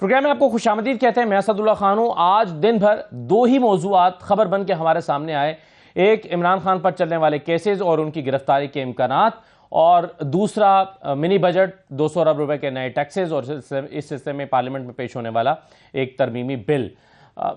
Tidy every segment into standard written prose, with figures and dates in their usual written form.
Programme میں آپ کو خوش آمدید کہتے ہیں. میں اسد اللہ خان ہوں. آج دن بھر دو ہی موضوعات خبر بن کے ہمارے سامنے آئے. ایک عمران خان پر چلنے والے کیسز اور ان کی گرفتاری کے امکانات، اور دوسرا منی بجٹ 200 ارب روپے کے نئے ٹیکسز اور اس سلسلے میں پارلیمنٹ میں پیش ہونے والا ایک ترمیمی بل.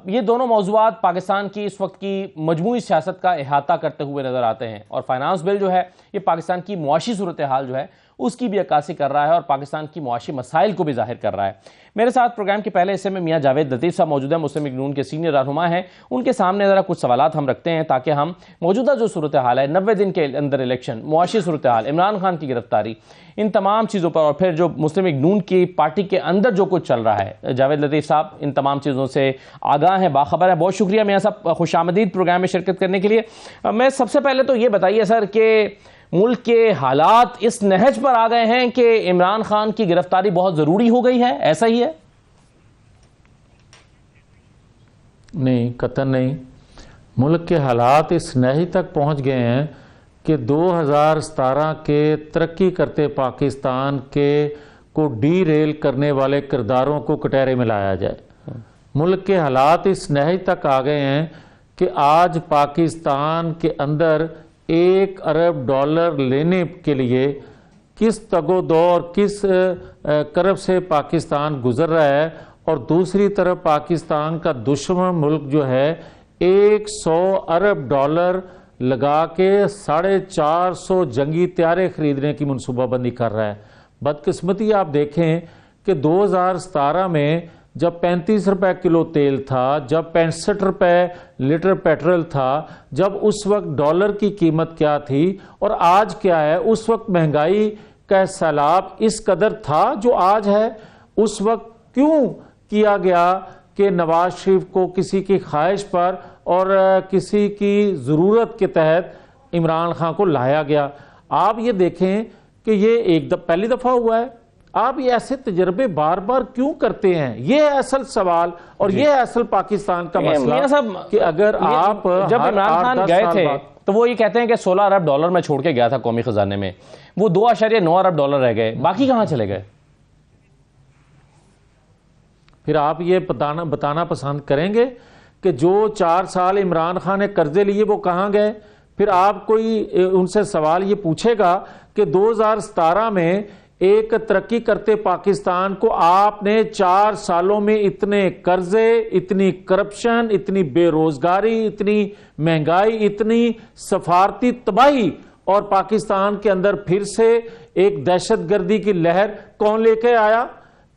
یہ دونوں موضوعات پاکستان کی اس وقت کی مجموعی سیاست کا احاطہ کرتے ہوئے نظر آتے ہیں، اور فائنانس بل جو ہے یہ پاکستان کی معاشی صورتحال جو ہے اس کی بھی عکاسی کر رہا ہے اور پاکستان کی معاشی مسائل کو بھی ظاہر کر رہا ہے. میرے ساتھ پروگرام کے پہلے حصے میں میاں جاوید لطیف صاحب موجود ہیں، مسلم لیگ نون کے سینئر رہنما ہیں. ان کے سامنے ذرا کچھ سوالات ہم رکھتے ہیں تاکہ ہم موجودہ جو صورتحال ہے، 90 دن کے اندر الیکشن، معاشی صورتحال، عمران خان کی گرفتاری، ان تمام چیزوں پر، اور پھر جو مسلم لیگ نون کی پارٹی کے اندر جو کچھ چل رہا ہے. جاوید لطیف صاحب ان تمام چیزوں سے آگاہ ہیں، باخبر ہیں. بہت شکریہ میاں صاحب خوش آمدید پروگرام میں شرکت کرنے کے لیے. میں سب سے پہلے تو یہ بتائیے سر کہ ملک کے حالات اس نہج پر آ گئے ہیں کہ عمران خان کی گرفتاری بہت ضروری ہو گئی ہے، ایسا ہی ہے؟ نہیں، قطعاً نہیں. ملک کے حالات اس نہج تک پہنچ گئے ہیں کہ 2017 کے ترقی کرتے پاکستان کے کو ڈی ریل کرنے والے کرداروں کو کٹہرے میں لایا جائے. ملک کے حالات اس نہج تک آ گئے ہیں کہ آج پاکستان کے اندر $1 ارب لینے کے لیے کس تگ و دو اور کس کرب سے پاکستان گزر رہا ہے، اور دوسری طرف پاکستان کا دشمن ملک جو ہے $100 ارب لگا کے 450 جنگی طیارے خریدنے کی منصوبہ بندی کر رہا ہے. بدقسمتی آپ دیکھیں کہ 2017 میں جب 35 روپے کلو تیل تھا، جب 65 روپے لیٹر پیٹرول تھا، جب اس وقت ڈالر کی قیمت کیا تھی اور آج کیا ہے، اس وقت مہنگائی کا سیلاب اس قدر تھا جو آج ہے. اس وقت کیوں کیا گیا کہ نواز شریف کو کسی کی خواہش پر اور کسی کی ضرورت کے تحت عمران خان کو لایا گیا؟ آپ یہ دیکھیں کہ یہ پہلی دفعہ ہوا ہے. آپ یہ ایسے تجربے بار بار کیوں کرتے ہیں؟ یہ ہے اصل سوال، اور یہ ہے اصل پاکستان کا مسئلہ کہ اگر آپ جب عمران خان گئے تھے تو وہ یہ کہتے ہیں کہ $16 ارب میں چھوڑ کے گیا تھا قومی خزانے میں، وہ $2.9 ارب رہ گئے، باقی کہاں چلے گئے؟ پھر آپ یہ بتانا پسند کریں گے کہ جو 4 سال عمران خان نے قرضے لیے وہ کہاں گئے؟ پھر آپ کوئی ان سے سوال یہ پوچھے گا کہ 2017 میں ایک ترقی کرتے پاکستان کو آپ نے 4 سالوں میں اتنے قرضے، اتنی کرپشن، اتنی بے روزگاری، اتنی مہنگائی، اتنی سفارتی تباہی، اور پاکستان کے اندر پھر سے ایک دہشت گردی کی لہر کون لے کے آیا؟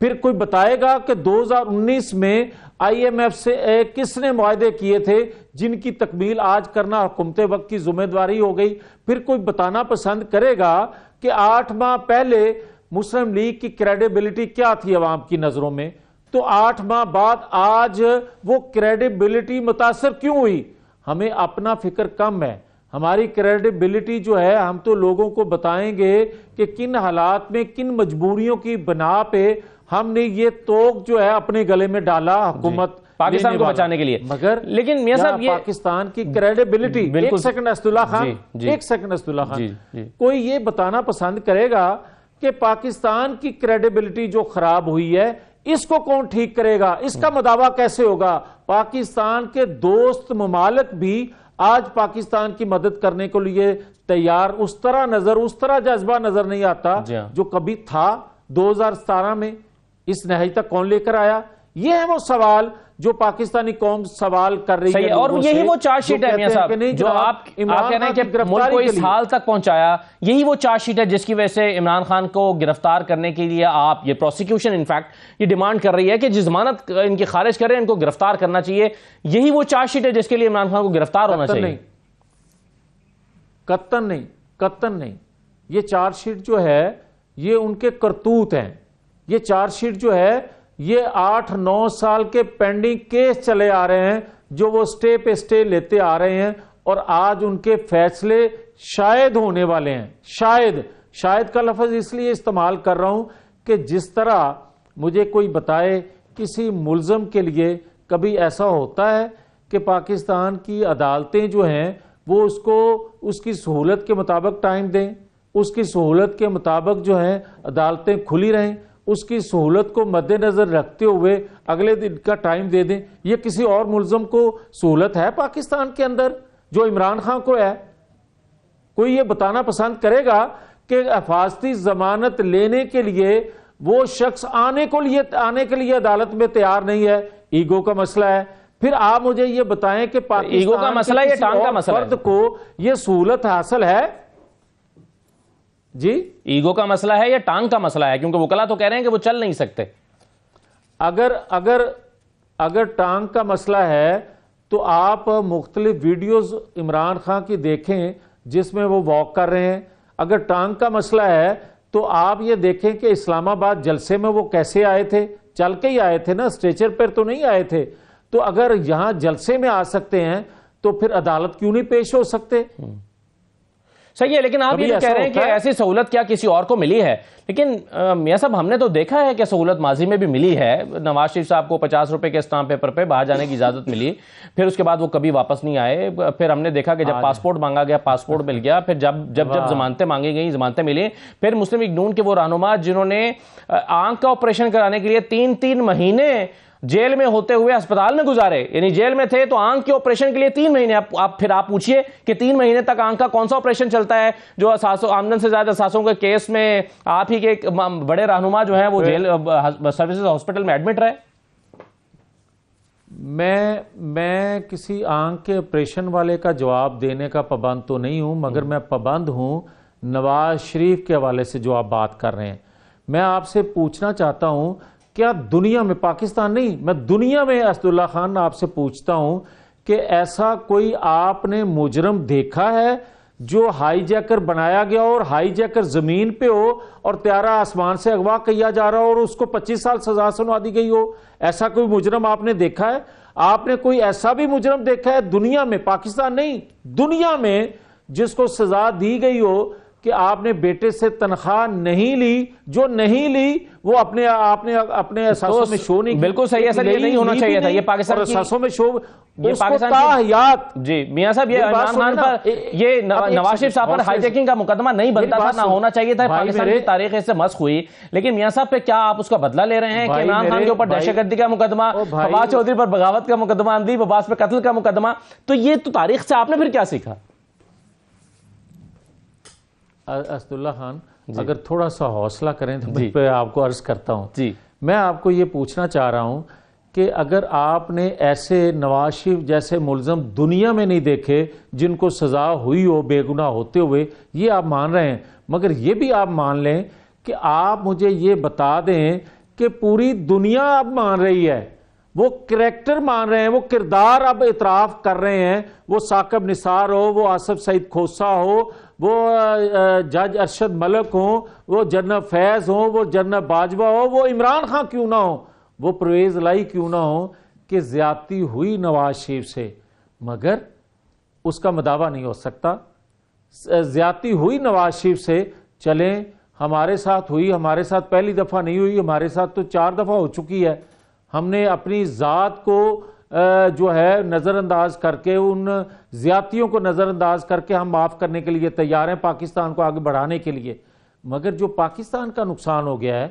پھر کوئی بتائے گا کہ 2019 میں IMF سے کس نے معاہدے کیے تھے جن کی تکمیل آج کرنا حکومت وقت کی ذمہ داری ہو گئی؟ پھر کوئی بتانا پسند کرے گا کہ 8 ماہ پہلے مسلم لیگ کی کریڈیبلٹی کیا تھی عوام کی نظروں میں، تو 8 ماہ بعد آج وہ کریڈیبلٹی متاثر کیوں ہوئی؟ ہمیں اپنا فکر کم ہے. ہماری کریڈیبلٹی جو ہے، ہم تو لوگوں کو بتائیں گے کہ کن حالات میں، کن مجبوریوں کی بنا پہ ہم نے یہ توق جو ہے اپنے گلے میں ڈالا حکومت پاکستان کو بچانے کے لیے. مگر لیکن میاں صاحب یہ پاکستان کی کریڈیبلٹی، ایک سیکنڈ اسد اللہ خان، کوئی یہ بتانا پسند کرے گا کہ پاکستان کی کریڈیبلٹی جو خراب ہوئی ہے اس کو کون ٹھیک کرے گا؟ اس کا مداوع کیسے ہوگا؟ پاکستان کے دوست ممالک بھی آج پاکستان کی مدد کرنے کے لیے تیار، اس طرح جذبہ نظر نہیں آتا جو کبھی تھا 2017 میں. اس نہج تک کون لے کر آیا؟ یہ ہے وہ سوال جو پاکستانی قوم سوال کر رہی ہے. اور یہی وہ چارج شیٹ ہے میاں صاحب جو آپ کہہ رہے ہیں کہ ملک کو اس حال تک پہنچایا، یہی وہ چارج شیٹ ہے جس کی وجہ سے عمران خان کو گرفتار کرنے کے لیے آپ یہ پروسیکیوشن انفیکٹ یہ ڈیمانڈ کر رہی ہے کہ جس ضمانت ان کی خارج کریں ان کو گرفتار کرنا چاہیے. یہی وہ چارج شیٹ ہے جس کے لیے عمران خان کو گرفتار ہونا چاہیے. قطعاً نہیں. یہ چارج شیٹ جو ہے یہ ان کے کرتوت ہیں. یہ چارج شیٹ جو ہے یہ 8-9 سال کے پینڈنگ کیس چلے آ رہے ہیں جو وہ سٹے پہ سٹے لیتے آ رہے ہیں، اور آج ان کے فیصلے شاید ہونے والے ہیں. شاید کا لفظ اس لیے استعمال کر رہا ہوں کہ جس طرح مجھے کوئی بتائے کسی ملزم کے لیے کبھی ایسا ہوتا ہے کہ پاکستان کی عدالتیں جو ہیں وہ اس کو اس کی سہولت کے مطابق ٹائم دیں، اس کی سہولت کے مطابق جو ہیں عدالتیں کھلی رہیں، اس کی سہولت کو مد نظر رکھتے ہوئے اگلے دن کا ٹائم دے دیں. یہ کسی اور ملزم کو سہولت ہے پاکستان کے اندر جو عمران خان کو ہے؟ کوئی یہ بتانا پسند کرے گا کہ حفاظتی ضمانت لینے کے لیے وہ شخص آنے کے لیے عدالت میں تیار نہیں ہے؟ ایگو کا مسئلہ ہے. پھر آپ مجھے یہ بتائیں کہ ایگو کا مسئلہ ہے یا ٹانگ کا مسئلہ ہے؟ فرد کو یہ سہولت حاصل ہے؟ جی ایگو کا مسئلہ ہے یا ٹانگ کا مسئلہ ہے؟ کیونکہ وکلا تو کہہ رہے ہیں کہ وہ چل نہیں سکتے. اگر ٹانگ کا مسئلہ ہے تو آپ مختلف ویڈیوز عمران خان کی دیکھیں جس میں وہ واک کر رہے ہیں. اگر ٹانگ کا مسئلہ ہے تو آپ یہ دیکھیں کہ اسلام آباد جلسے میں وہ کیسے آئے تھے. چل کے ہی آئے تھے نا, اسٹریچر پر تو نہیں آئے تھے. تو اگر یہاں جلسے میں آ سکتے ہیں تو پھر عدالت کیوں نہیں پیش ہو سکتے؟ صحیح ہے, لیکن آپ یہ کہہ رہے ہیں کہ ایسی سہولت کیا کسی اور کو ملی ہے؟ لیکن میاں صاحب ہم نے تو دیکھا ہے کہ سہولت ماضی میں بھی ملی ہے. نواز شریف صاحب کو 50 روپے کے اسٹامپ پیپر پہ باہر جانے کی اجازت ملی, پھر اس کے بعد وہ کبھی واپس نہیں آئے. پھر ہم نے دیکھا کہ جب پاسپورٹ مانگا گیا پاسپورٹ مل گیا, پھر جب ضمانتیں مانگی گئیں ضمانتیں ملی. پھر مسلم لیگ نون کے وہ رہنما جنہوں نے آنکھ کا آپریشن کرانے کے لیے 3 مہینے جیل میں ہوتے ہوئے اسپتال میں گزارے, یعنی جیل میں تھے تو آنکھ کے آپریشن کے لیے 3 مہینے. پھر آپ پوچھئے کہ 3 مہینے تک آنکھ کا کون سا آپریشن چلتا ہے جو آمدن سے زیادہ اثاثوں کے کیس میں آپ ہی کے ایک بڑے رہنما جو ہیں وہ جیل سروسز ہاسپٹل میں ایڈمٹ رہے. میں کسی آنکھ کے آپریشن والے کا جواب دینے کا پابند تو نہیں ہوں, مگر میں پابند ہوں نواز شریف کے حوالے سے جو آپ بات کر رہے ہیں. میں آپ سے پوچھنا چاہتا ہوں کیا دنیا میں, پاکستان نہیں, میں دنیا میں اسداللہ خان آپ سے پوچھتا ہوں کہ ایسا کوئی آپ نے مجرم دیکھا ہے جو ہائی جیکر بنایا گیا اور ہائی جیکر زمین پہ ہو اور طیارہ آسمان سے اغوا کیا جا رہا ہو اور اس کو 25 سال سزا سنوا دی گئی ہو؟ ایسا کوئی مجرم آپ نے دیکھا ہے؟ آپ نے کوئی ایسا بھی مجرم دیکھا ہے دنیا میں, پاکستان نہیں دنیا میں, جس کو سزا دی گئی ہو کہ آپ نے بیٹے سے تنخواہ نہیں لی, جو نہیں لی وہ اپنے احساسوں میں شو نہیں کی؟ بالکل صحیح ہے سر, یہ نہیں ہونا چاہیے تھا. یہ پاکستان کی احساسوں میں شو, یہ پاکستان کی جی میاں صاحب یہ عمران خان پر, یہ نواز شریف صاحب پر ہائی جیکنگ کا مقدمہ نہیں بنتا تھا, نہ ہونا چاہیے تھا. پاکستان کی تاریخ اس سے مسخ ہوئی, لیکن میاں صاحب پہ کیا آپ اس کا بدلہ لے رہے ہیں کہ عمران خان کے اوپر دہشت گردی کا مقدمہ, فواد چودھری پر بغاوت کا مقدمہ, اندیب عباس پہ قتل کا مقدمہ؟ تو یہ تو تاریخ سے آپ نے پھر کیا سیکھا؟ اسداللہ خان اگر تھوڑا سا حوصلہ کریں تو میں آپ کو عرض کرتا ہوں. جی میں آپ کو یہ پوچھنا چاہ رہا ہوں کہ اگر آپ نے ایسے نواز شریف جیسے ملزم دنیا میں نہیں دیکھے جن کو سزا ہوئی ہو بے گناہ ہوتے ہوئے, یہ آپ مان رہے ہیں, مگر یہ بھی آپ مان لیں کہ آپ مجھے یہ بتا دیں کہ پوری دنیا اب مان رہی ہے, وہ کریکٹر مان رہے ہیں, وہ کردار اب اعتراف کر رہے ہیں, وہ ثاقب نثار ہو, وہ آصف سعید کھوسہ ہو, وہ جج ارشد ملک ہوں, وہ جنرل فیض ہوں, وہ جنرل باجوہ ہو, وہ عمران خان کیوں نہ ہو, وہ پرویز الہی کیوں نہ ہو کہ زیادتی ہوئی نواز شریف سے, مگر اس کا مداوع نہیں ہو سکتا. زیادتی ہوئی نواز شریف سے, چلیں ہمارے ساتھ ہوئی, ہمارے ساتھ پہلی دفعہ نہیں ہوئی, ہمارے ساتھ تو 4 دفعہ ہو چکی ہے. ہم نے اپنی ذات کو جو ہے نظر انداز کر کے, ان زیادتیوں کو نظر انداز کر کے ہم معاف کرنے کے لیے تیار ہیں پاکستان کو آگے بڑھانے کے لیے. مگر جو پاکستان کا نقصان ہو گیا ہے,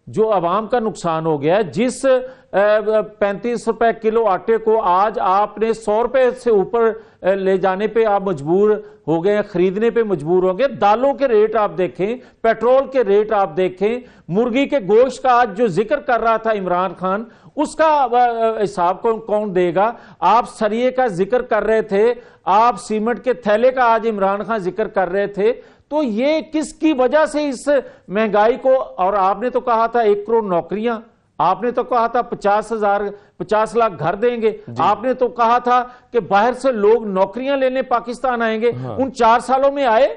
جو عوام کا نقصان ہو گیا ہے, جس 35 روپے کلو آٹے کو آج آپ نے 100 روپے سے اوپر لے جانے پہ آپ مجبور ہو گئے, خریدنے پہ مجبور ہو گئے. دالوں کے ریٹ آپ دیکھیں, پیٹرول کے ریٹ آپ دیکھیں, مرغی کے گوشت کا آج جو ذکر کر رہا تھا عمران خان, اس کا حساب کون دے گا؟ آپ سریے کا ذکر کر رہے تھے, آپ سیمنٹ کے تھیلے کا آج عمران خان ذکر کر رہے تھے. تو یہ کس کی وجہ سے اس مہنگائی کو, اور آپ نے تو کہا تھا 1 کروڑ نوکریاں, آپ نے تو کہا تھا 50 لاکھ گھر دیں گے, آپ نے تو کہا تھا کہ باہر سے لوگ نوکریاں لینے پاکستان آئیں گے. ان 4 سالوں میں آئے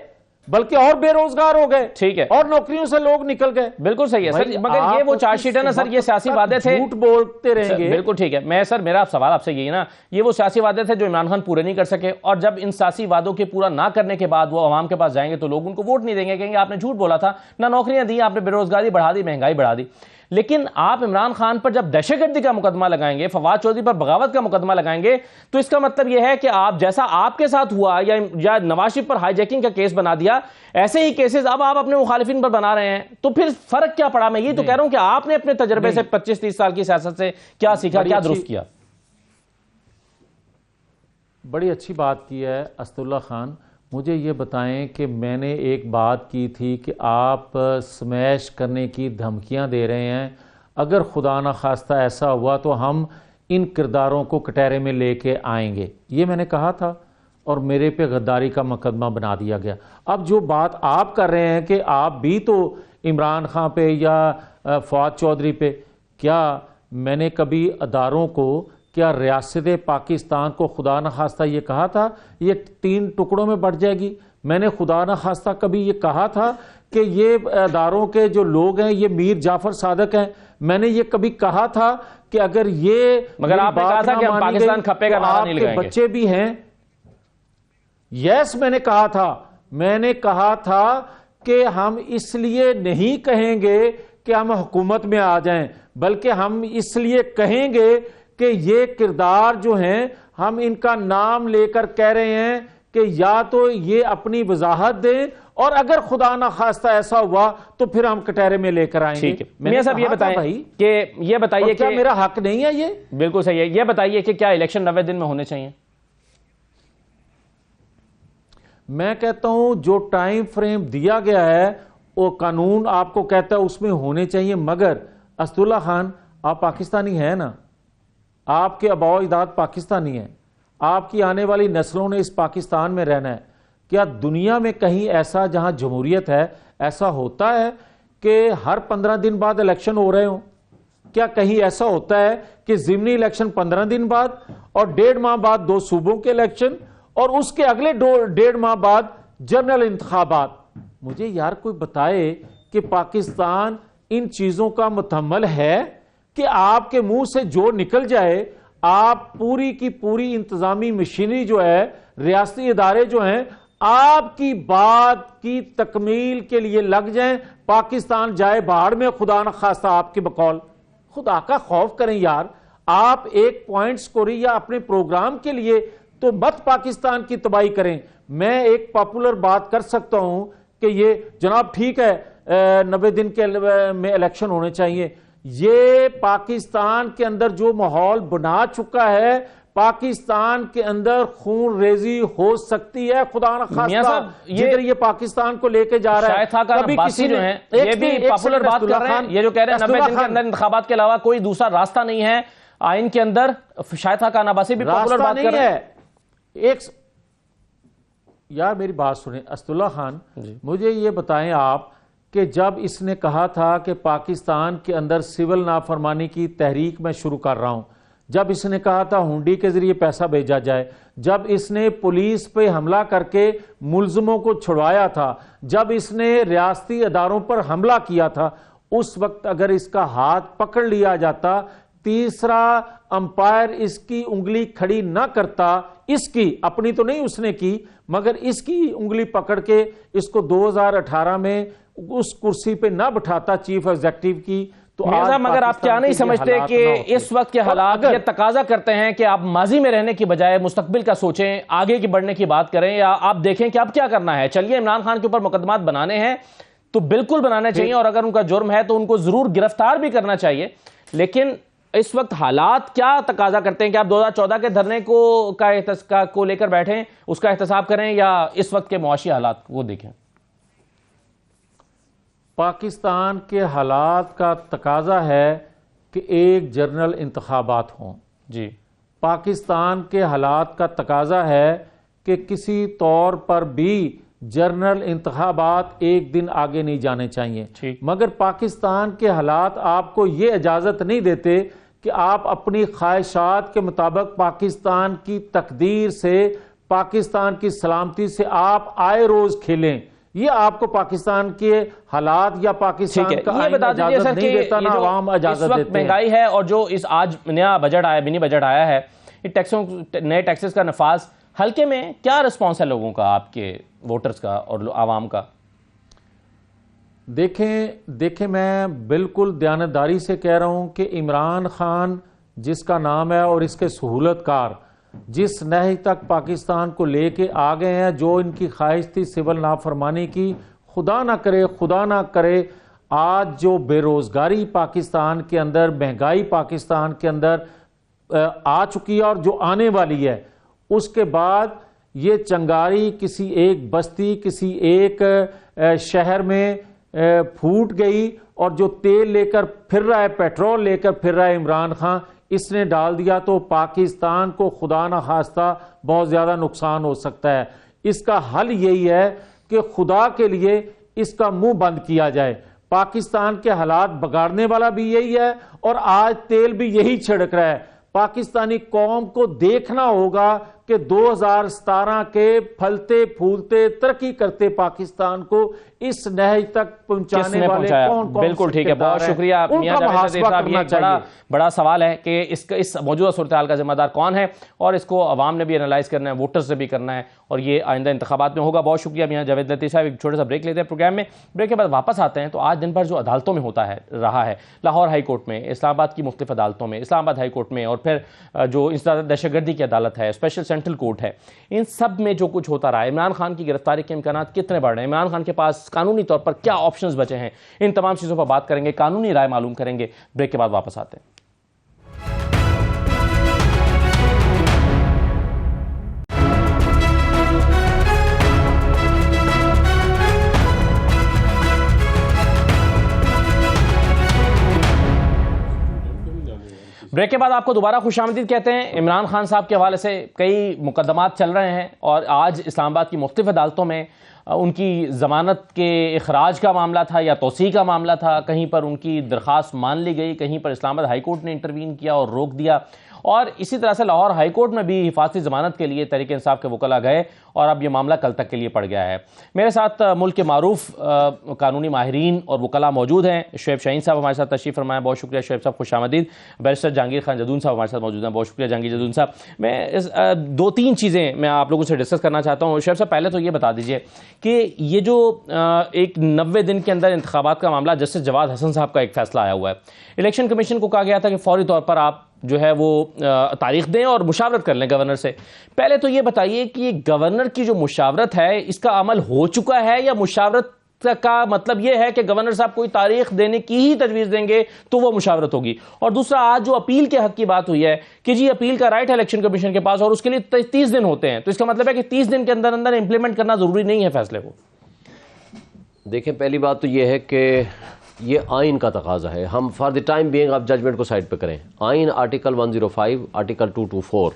بلکہ اور بے روزگار ہو گئے, ٹھیک ہے, اور نوکریوں سے لوگ نکل گئے. بالکل صحیح ہے سر, مگر یہ وہ چارج شیٹ ہے نا سر, یہ سیاسی وعدے تھے, جھوٹ بولتے رہیں گے. بالکل ٹھیک ہے. میں سر میرا سوال آپ سے یہی نا, یہ وہ سیاسی وعدے تھے جو عمران خان پورے نہیں کر سکے, اور جب ان سیاسی وعدوں کے پورا نہ کرنے کے بعد وہ عوام کے پاس جائیں گے تو لوگ ان کو ووٹ نہیں دیں گے, کہیں گے آپ نے جھوٹ بولا تھا, نہ نوکریاں دی آپ نے, بے روزگاری بڑھا دی, مہنگائی بڑھا دی. لیکن آپ عمران خان پر جب دہشت گردی کا مقدمہ لگائیں گے، فواد چودھری پر بغاوت کا مقدمہ لگائیں گے، تو اس کا مطلب یہ ہے کہ آپ جیسا آپ کے ساتھ ہوا یا نواز شریف پر ہائی جیکنگ کا کیس بنا دیا، ایسے ہی کیسز اب آپ اپنے مخالفین پر بنا رہے ہیں، تو پھر فرق کیا پڑا؟ میں یہ تو کہہ رہا ہوں کہ آپ نے اپنے تجربے سے 25-30 سال کی سیاست سے کیا سیکھا، کیا درست کیا؟ بڑی اچھی بات کی ہے اسداللہ خان. مجھے یہ بتائیں کہ میں نے ایک بات کی تھی کہ آپ سمیش کرنے کی دھمکیاں دے رہے ہیں، اگر خدا نخواستہ ایسا ہوا تو ہم ان کرداروں کو کٹہرے میں لے کے آئیں گے، یہ میں نے کہا تھا، اور میرے پہ غداری کا مقدمہ بنا دیا گیا. اب جو بات آپ کر رہے ہیں کہ آپ بھی تو عمران خان پہ یا فواد چودھری پہ، کیا میں نے کبھی اداروں کو، کیا ریاست پاکستان کو خدا نخواستہ یہ کہا تھا یہ 3 ٹکڑوں میں بٹ جائے گی؟ میں نے خدا نخواستہ کبھی یہ کہا تھا کہ یہ اداروں کے جو لوگ ہیں یہ میر جعفر صادق ہیں؟ میں نے یہ کبھی کہا تھا کہ اگر یہ مگر آپ نے کہا تھا کہ ہم پاکستان کھپے کا نعرہ نہیں لگائیں گے، بچے بھی ہیں. یس میں نے کہا تھا، میں نے کہا تھا کہ ہم اس لیے نہیں کہیں گے کہ ہم حکومت میں آ جائیں، بلکہ ہم اس لیے کہیں گے کہ یہ کردار جو ہیں ہم ان کا نام لے کر کہہ رہے ہیں کہ یا تو یہ اپنی وضاحت دیں، اور اگر خدا نخواستہ ایسا ہوا تو پھر ہم کٹہرے میں لے کر آئیں گے. میاں صاحب یہ بتائیں کہ یہ بتائیے کہ میرا حق نہیں ہے؟ یہ بالکل صحیح ہے. یہ بتائیے کہ کیا الیکشن 90 دن میں ہونے چاہیے؟ میں کہتا ہوں جو ٹائم فریم دیا گیا ہے وہ قانون آپ کو کہتا ہے اس میں ہونے چاہیے، مگر اسداللہ خان آپ پاکستانی ہیں نا، آپ کے آباء و اجداد پاکستانی ہیں، آپ کی آنے والی نسلوں نے اس پاکستان میں رہنا ہے. کیا دنیا میں کہیں ایسا جہاں جمہوریت ہے ایسا ہوتا ہے کہ ہر 15 دن بعد الیکشن ہو رہے ہوں؟ کیا کہیں ایسا ہوتا ہے کہ ضمنی الیکشن 15 دن بعد اور 1.5 ماہ بعد 2 صوبوں کے الیکشن اور اس کے اگلے 1.5 ماہ بعد جنرل انتخابات؟ مجھے یار کوئی بتائے کہ پاکستان ان چیزوں کا متحمل ہے کہ آپ کے منہ سے جو نکل جائے، آپ پوری کی پوری انتظامی مشینری جو ہے، ریاستی ادارے جو ہیں، آپ کی بات کی تکمیل کے لیے لگ جائیں، پاکستان جائے بہاڑ میں خدا نخواستہ آپ کے بقول؟ خدا کا خوف کریں یار. آپ ایک پوائنٹ سکوری یا اپنے پروگرام کے لیے تو مت پاکستان کی تباہی کریں. میں ایک پاپولر بات کر سکتا ہوں کہ یہ جناب ٹھیک ہے 90 دن کے میں الیکشن ہونے چاہیے. یہ پاکستان کے اندر جو ماحول بنا چکا ہے، پاکستان کے اندر خون ریزی ہو سکتی ہے خدا نخواستہ جدھر یہ پاکستان کو لے کے جا رہا ہے. کبھی کسی جو ہیں یہ بھی پاپولر بات کر رہے ہیں، یہ جو کہہ رہے ہیں 90 دن کے اندر انتخابات کے علاوہ کوئی دوسرا راستہ نہیں ہے آئین کے اندر. شاہد خاقان عباسی بھی پاپولر بات کر رہے ہیں. ایک یار میری بات سنیں اسداللہ خان، مجھے یہ بتائیں آپ کہ جب اس نے کہا تھا کہ پاکستان کے اندر سول نافرمانی کی تحریک میں شروع کر رہا ہوں، جب اس نے کہا تھا ہنڈی کے ذریعے پیسہ بھیجا جائے، جب اس نے پولیس پہ حملہ کر کے ملزموں کو چھڑوایا تھا، جب اس نے ریاستی اداروں پر حملہ کیا تھا، اس وقت اگر اس کا ہاتھ پکڑ لیا جاتا، تیسرا امپائر اس کی انگلی کھڑی نہ کرتا، اس کی اپنی تو نہیں اس نے کی مگر اس کی انگلی پکڑ کے اس کو 2018 میں اس کرسی پہ نہ بٹھاتا چیف ایگزیکٹو کی، تو مگر آپ کیا نہیں سمجھتے کہ اس وقت کے حالات یہ تقاضا کرتے ہیں کہ آپ ماضی میں رہنے کی بجائے مستقبل کا سوچیں، آگے کی بڑھنے کی بات کریں، یا آپ دیکھیں کہ اب کیا کرنا ہے؟ چلیے عمران خان کے اوپر مقدمات بنانے ہیں تو بالکل بنانے چاہیے، اور اگر ان کا جرم ہے تو ان کو ضرور گرفتار بھی کرنا چاہیے، لیکن اس وقت حالات کیا تقاضا کرتے ہیں کہ آپ 2014 کے دھرنے کو لے کر بیٹھیں، اس کا احتساب کریں، یا اس وقت کے معاشی حالات کو دیکھیں؟ پاکستان کے حالات کا تقاضا ہے کہ ایک جنرل انتخابات ہوں. جی پاکستان کے حالات کا تقاضا ہے کہ کسی طور پر بھی جنرل انتخابات ایک دن آگے نہیں جانے چاہیے. مگر پاکستان کے حالات آپ کو یہ اجازت نہیں دیتے کہ آپ اپنی خواہشات کے مطابق پاکستان کی تقدیر سے، پاکستان کی سلامتی سے آپ آئے روز کھیلیں. یہ آپ کو پاکستان کے حالات یا پاکستان کا آئین اجازت نہیں دیتا، نہ عوام اجازت دیتے ہیں. اس وقت مہنگائی ہے اور جو اس آج نیا بجٹ آیا، منی بجٹ آیا ہے، نئے ٹیکسز کا نفاذ، حلقے میں کیا رسپانس ہے لوگوں کا، آپ کے ووٹرز کا اور عوام کا؟ دیکھیں میں بالکل دیانتداری سے کہہ رہا ہوں کہ عمران خان جس کا نام ہے اور اس کے سہولت کار جس نہج تک پاکستان کو لے کے آ گئے ہیں، جو ان کی خواہش تھی سول نافرمانی کی، خدا نہ کرے آج جو بے روزگاری پاکستان کے اندر، مہنگائی پاکستان کے اندر آ چکی ہے اور جو آنے والی ہے، اس کے بعد یہ چنگاری کسی ایک بستی، کسی ایک شہر میں پھوٹ گئی اور جو تیل لے کر پھر رہا ہے، پیٹرول لے کر پھر رہا ہے عمران خان، اس نے ڈال دیا تو پاکستان کو خدا نہ خواستہ بہت زیادہ نقصان ہو سکتا ہے۔ اس کا حل یہی ہے کہ خدا کے لیے اس کا منہ بند کیا جائے۔ پاکستان کے حالات بگاڑنے والا بھی یہی ہے اور آج تیل بھی یہی چھڑک رہا ہے۔ پاکستانی قوم کو دیکھنا ہوگا کہ 2017 کے پھلتے پھولتے ترقی کرتے پاکستان کو اس نہج تک پہنچانے والے کون کون؟ بالکل ٹھیک ہے، بہت شکریہ میاں جاوید لطیف صاحب۔ یہ بڑا سوال ہے کہ اس موجودہ صورتحال کا ذمہ دار کون ہے، اور اس کو عوام نے بھی انالائز کرنا ہے، ووٹر سے بھی کرنا ہے، اور یہ آئندہ انتخابات میں ہوگا۔ بہت شکریہ میاں جاوید لطیف صاحب۔ ایک چھوٹا سا بریک لیتے ہیں پروگرام میں، بریک کے بعد واپس آتے ہیں۔ تو آج دن بھر جو عدالتوں میں ہوتا ہے رہا ہے، لاہور ہائی کورٹ میں، اسلام آباد کی مختلف عدالتوں میں، اسلام آباد ہائی کورٹ میں، اور پھر جو دہشت گردی کی عدالت ہے، اسپیشل سینٹرل کورٹ ہے، ان سب میں جو کچھ ہوتا رہا ہے، عمران خان کی گرفتاری کے امکانات کتنے بڑھ رہے ہیں، عمران خان کے پاس قانونی طور پر کیا آپشنز بچے ہیں، ان تمام چیزوں پر بات کریں گے، قانونی رائے معلوم کریں گے۔ بریک کے بعد واپس آتے ہیں۔ بریک کے بعد آپ کو دوبارہ خوش آمدید کہتے ہیں۔ عمران خان صاحب کے حوالے سے کئی مقدمات چل رہے ہیں، اور آج اسلام آباد کی مختلف عدالتوں میں ان کی ضمانت کے اخراج کا معاملہ تھا یا توسیع کا معاملہ تھا، کہیں پر ان کی درخواست مان لی گئی، کہیں پر اسلام آباد ہائی کورٹ نے انٹروین کیا اور روک دیا، اور اسی طرح سے لاہور ہائی کورٹ میں بھی حفاظتی ضمانت کے لیے تحریک انصاف کے وکلاء گئے، اور اب یہ معاملہ کل تک کے لیے پڑ گیا ہے۔ میرے ساتھ ملک کے معروف قانونی ماہرین اور وکلاء موجود ہیں۔ شعیب شاہین صاحب ہمارے ساتھ تشریف فرمائیں، بہت شکریہ شعیب صاحب، خوش آمدید۔ بیرسٹر جہانگیر خان جدون صاحب ہمارے ساتھ موجود ہیں، بہت شکریہ جہانگیر جدون صاحب۔ میں دو تین چیزیں میں آپ لوگوں سے ڈسکس کرنا چاہتا ہوں۔ شعیب صاحب، پہلے تو یہ بتا دیجئے کہ یہ جو ایک 90 دن کے اندر انتخابات کا معاملہ، جسٹس جواد حسن صاحب کا ایک فیصلہ آیا ہوا ہے، الیکشن کمیشن کو کہا گیا تھا کہ فوری طور پر آپ جو ہے وہ تاریخ دیں اور مشاورت کر لیں گورنر سے۔ پہلے تو یہ بتائیے کہ گورنر کی جو مشاورت ہے، اس کا عمل ہو چکا ہے، یا مشاورت کا مطلب یہ ہے کہ گورنر صاحب کوئی تاریخ دینے کی ہی تجویز دیں گے تو وہ مشاورت ہوگی؟ اور دوسرا، آج جو اپیل کے حق کی بات ہوئی ہے کہ جی اپیل کا رائٹ ہے الیکشن کمیشن کے پاس، اور اس کے لیے 30 دن ہوتے ہیں، تو اس کا مطلب ہے کہ 30 دن کے اندر اندر امپلیمنٹ کرنا ضروری نہیں ہے فیصلے کو؟ دیکھیں، پہلی بات تو یہ ہے کہ یہ آئین کا تقاضا ہے، ہم فار دی ٹائم بینگ آپ ججمنٹ کو سائڈ پہ کریں۔ آئین آرٹیکل 105، آرٹیکل 224،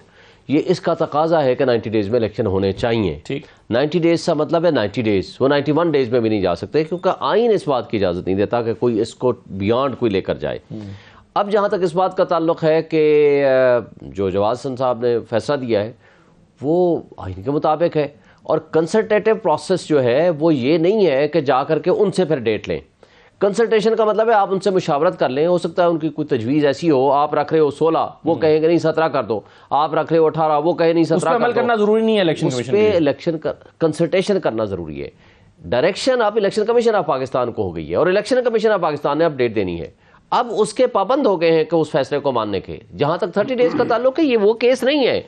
یہ اس کا تقاضا ہے کہ 90 ڈیز میں الیکشن ہونے چاہیے۔ ٹھیک، 90 ڈیز کا مطلب ہے 90 ڈیز، وہ 91 ڈیز میں بھی نہیں جا سکتے، کیونکہ آئین اس بات کی اجازت نہیں دیتا کہ کوئی اس کو بیانڈ کوئی لے کر جائے۔ اب جہاں تک اس بات کا تعلق ہے کہ جو جواز حسن صاحب نے فیصلہ دیا ہے وہ آئین کے مطابق ہے، اور کنسلٹیٹو پروسیس جو ہے وہ یہ نہیں ہے کہ جا کر کے ان سے پھر ڈیٹ لیں۔ کنسلٹیشن کا مطلب ہے آپ ان سے مشاورت کر لیں، ہو سکتا ہے ان کی کوئی تجویز ایسی ہو، آپ رکھ رہے ہو 16، وہ کہیں گے نہیں 17 کر دو، آپ رکھ رہے ہو 18، وہ کہیں نہیں 17 کر دو۔ اس پہ عمل کرنا ضروری نہیں ہے الیکشن اس کمیشن پہ الیکشن کنسلٹیشن کرنا ضروری ہے۔ ڈائریکشن آپ الیکشن کمیشن آف پاکستان کو ہو گئی ہے، اور الیکشن کمیشن آف پاکستان نے اپڈیٹ دینی ہے۔ اب اس کے پابند ہو گئے ہیں کہ اس فیصلے کو ماننے کے۔ جہاں تک 30 ڈیز کا تعلق ہے، یہ وہ کیس نہیں ہے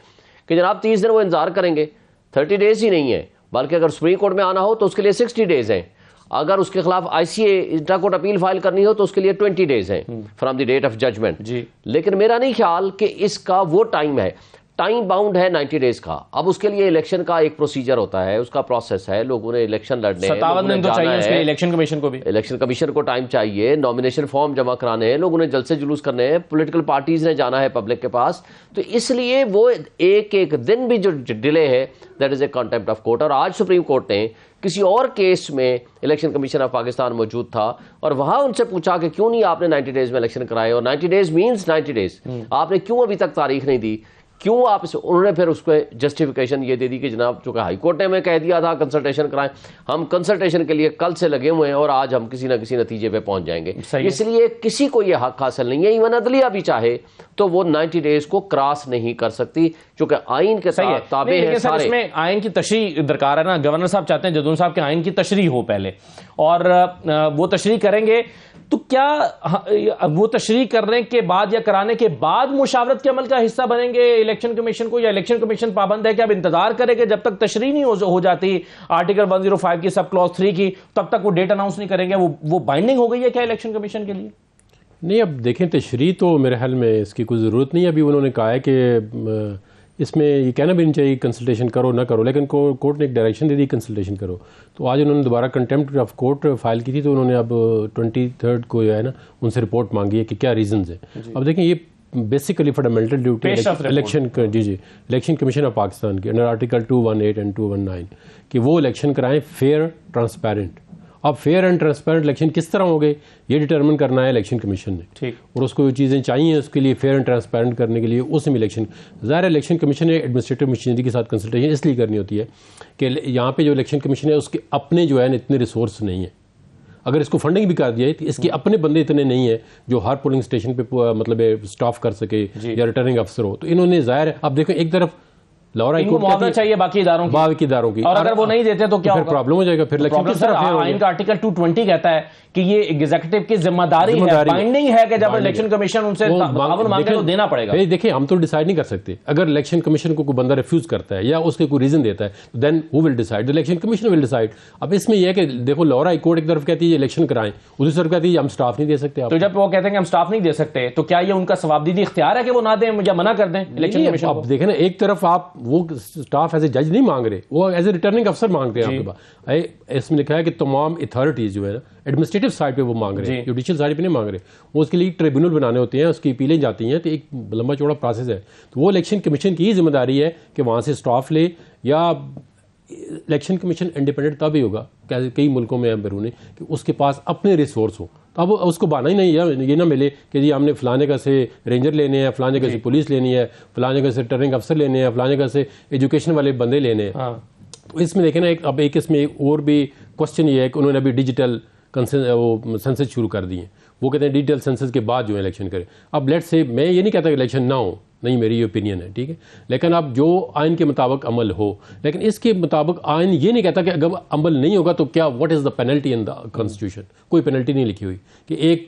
کہ جناب 30 دن وہ انتظار کریں گے، 30 ڈیز ہی نہیں ہے، بلکہ اگر سپریم کورٹ میں آنا ہو تو اس کے لیے 60 ڈیز ہیں، اگر اس کے خلاف I C A intra court appeal file کرنی ہو تو اس کے لیے 20 ڈیز ہیں from the date of judgment. جی، لیکن میرا نہیں خیال کہ اس کا وہ ٹائم ہے، ٹائم باؤنڈ ہے 90 ڈیز کا۔ اب اس کے لیے الیکشن کا ایک پروسیجر ہوتا ہے، اس کا پروسیس ہے، لوگوں نے الیکشن لڑنے ہیں، 57 دن تو چاہیے اس کے لیے الیکشن کمیشن کو بھی، الیکشن کمیشن کو ٹائم چاہیے، نامینیشن فارم جمع کرانے ہیں، لوگوں نے جلسے جلوس کرنے ہیں، پولیٹیکل پارٹیز نے جانا ہے پبلک کے پاس، تو اس لیے وہ ایک ایک دن بھی جو ڈیلے ہے that is a contempt of court. اور آج سپریم کورٹ نے کسی اور کیس میں الیکشن کمیشن آف پاکستان موجود تھا، اور وہاں ان سے پوچھا کہ کیوں نہیں آپ نے 90 ڈیز میں الیکشن کرائے، اور 90 ڈیز مینز 90 ڈیز، آپ نے کیوں ابھی تک تاریخ نہیں دی؟ کیوں آپ انہوں نے پھر اس کو جسٹیفیکیشن یہ دے دی کہ جناب چونکہ ہائی کورٹ نے ہمیں کہہ دیا تھا کنسلٹیشن کرائیں، ہم کنسلٹیشن کے لیے کل سے لگے ہوئے ہیں اور آج ہم کسی نہ کسی نتیجے پہ پہنچ جائیں گے. اس لیے کسی کو یہ حق حاصل نہیں ہے، ایون عدلیہ بھی چاہے تو وہ 90 ڈیز کو کراس نہیں کر سکتی چونکہ آئین کے تابع ہیں سارے. اس میں آئین کی تشریح درکار ہے نا. گورنر صاحب چاہتے ہیں جدون صاحب کے آئین کی تشریح ہو پہلے، اور وہ تشریح کریں گے تو کیا وہ تشریح کرنے کے بعد یا کرانے کے بعد مشاورت کے عمل کا حصہ بنیں گے الیکشن کمیشن کو، یا الیکشن کمیشن پابند ہے کہ اب انتظار کرے گے جب تک تشریح نہیں ہو جاتی آرٹیکل 105 کی سب کلوز 3 کی، تب تک وہ ڈیٹ اناؤنس نہیں کریں گے؟ وہ بائنڈنگ ہو گئی ہے کیا الیکشن کمیشن کے لیے؟ نہیں، اب دیکھیں تشریح تو میرے خیال میں اس کی کوئی ضرورت نہیں ہے. ابھی انہوں نے کہا ہے کہ اس میں یہ کہنا بھی نہیں چاہیے کنسلٹیشن کرو نہ کرو، لیکن کورٹ نے ایک ڈائریکشن دے دی کنسلٹیشن کرو. تو آج انہوں نے دوبارہ کنٹیمپٹ آف کورٹ فائل کی تھی، تو انہوں نے اب 23 کو جو ہے نا ان سے رپورٹ مانگی ہے کہ کیا ریزنز ہیں. اب دیکھیں یہ basically fundamental duty election commission of Pakistan کی انڈر آرٹیکل 218 اینڈ 219 کہ وہ الیکشن کرائیں فیئر ٹرانسپیرنٹ. اب فیئر اینڈ ٹرانسپیرنٹ الیکشن کس طرح ہو گئے یہ ڈٹرمن کرنا ہے الیکشن کمیشن نے، اور اس کو جو چیزیں چاہیے اس کے لیے فیئر اینڈ ٹرانسپیرنٹ کرنے کے لیے اس میں الیکشن ظاہر الیکشن کمیشن نے ایڈمنسٹریٹو مشینری کے ساتھ کنسلٹیشن اس لیے کرنی ہوتی ہے کہ یہاں پہ جو الیکشن کمیشن ہے اس کے اپنے جو ہے نا اتنے ریسورس نہیں ہیں. اگر اس کو فنڈنگ بھی کر دیا ہے تو اس کے اپنے بندے اتنے نہیں ہیں جو ہر پولنگ اسٹیشن پہ مطلب اسٹاف کر سکے یا ریٹرننگ افسر ہو. تو انہوں نے ظاہر ہے اب دیکھو ایک طرف لاہور ہائی کورٹ چاہیے باقی اداروں کی، اور اگر وہ نہیں دیتے تو کیا ہوگا؟ پرابلم ہو جائے گا. پھر آئین کا آرٹیکل 220 کہتا ہے کہ یہ ایگزیکٹو کی ذمہ داری ہے، بائنڈنگ ہے کہ جب الیکشن کمیشن ان سے تعاون مانگے تو دینا پڑے گا. دیکھیں ہم تو ڈیسائیڈ نہیں کر سکتے. اگر الیکشن کمیشن کو کوئی بندہ ریفیوز کرتا ہے یا اس کے کوئی ریزن دیتا ہے دین ہو ول ڈیسائیڈ، الیکشن کمیشن ول ڈیسائیڈ. اب اس میں یہ ہے کہ دیکھو لاہور ہائی کورٹ ایک طرف کہتی ہے الیکشن کرائیں، دوسری طرف کہتی ہے ہم سٹاف نہیں دے سکتے. تو جب وہ کہتے ہیں کہ ہم سٹاف نہیں دے سکتے تو کیا یہ ان کا ثوابدیدی اختیار ہے کہ وہ نہ دیں یا منع کر دیں الیکشن کمیشن کو؟ اب دیکھیں نا ایک طرف آپ وہ سٹاف ایز اے جج نہیں مانگ رہے، وہ ایز اے ریٹرننگ افسر مانگتے ہیں. آپ کے پاس اس میں لکھا ہے کہ تمام اتھارٹیز جو ہے نا ایڈمنسٹریٹو سائڈ پہ وہ مانگ رہے ہیں، جوڈیشل سائڈ پہ نہیں مانگ رہے. وہ اس کے لیے ٹریبیونل بنانے ہوتے ہیں، اس کی اپیلیں جاتی ہیں، تو ایک لمبا چوڑا پروسیس ہے. تو وہ الیکشن کمیشن کی ذمہ داری ہے کہ وہاں سے سٹاف لے، یا الیکشن کمیشن انڈیپینڈنٹ تب ہی ہوگا کئی ملکوں میں بیرونی کہ اس کے پاس اپنے ریسورس ہوں. تو اب اس کو بہانا ہی نہیں، یہ نہ ملے کہ جی ہم نے فلاں جگہ سے رینجر لینے ہیں، فلاں جگہ سے پولیس لینی ہے، فلاں جگہ سے ریٹرننگ افسر لینے ہیں، فلاں جگہ سے ایجوکیشن والے بندے لینے ہیں. تو اس میں دیکھیں نا اب ایک اس میں اور بھی کوشچن یہ ہے کہ انہوں نے ابھی ڈیجیٹل سینسس شروع کر دی ہیں. وہ کہتے ہیں ڈیجیٹل سینسس کے بعد جو ہے الیکشن کریں. اب لیٹ سے میں یہ نہیں کہتا کہ الیکشن نہ ہو، نہیں میری یہ اوپینین ہے، ٹھیک ہے، لیکن اب جو آئین کے مطابق عمل ہو. لیکن اس کے مطابق آئین یہ نہیں کہتا کہ اگر عمل نہیں ہوگا تو کیا what is the penalty in the constitution. کوئی پینلٹی نہیں لکھی ہوئی کہ ایک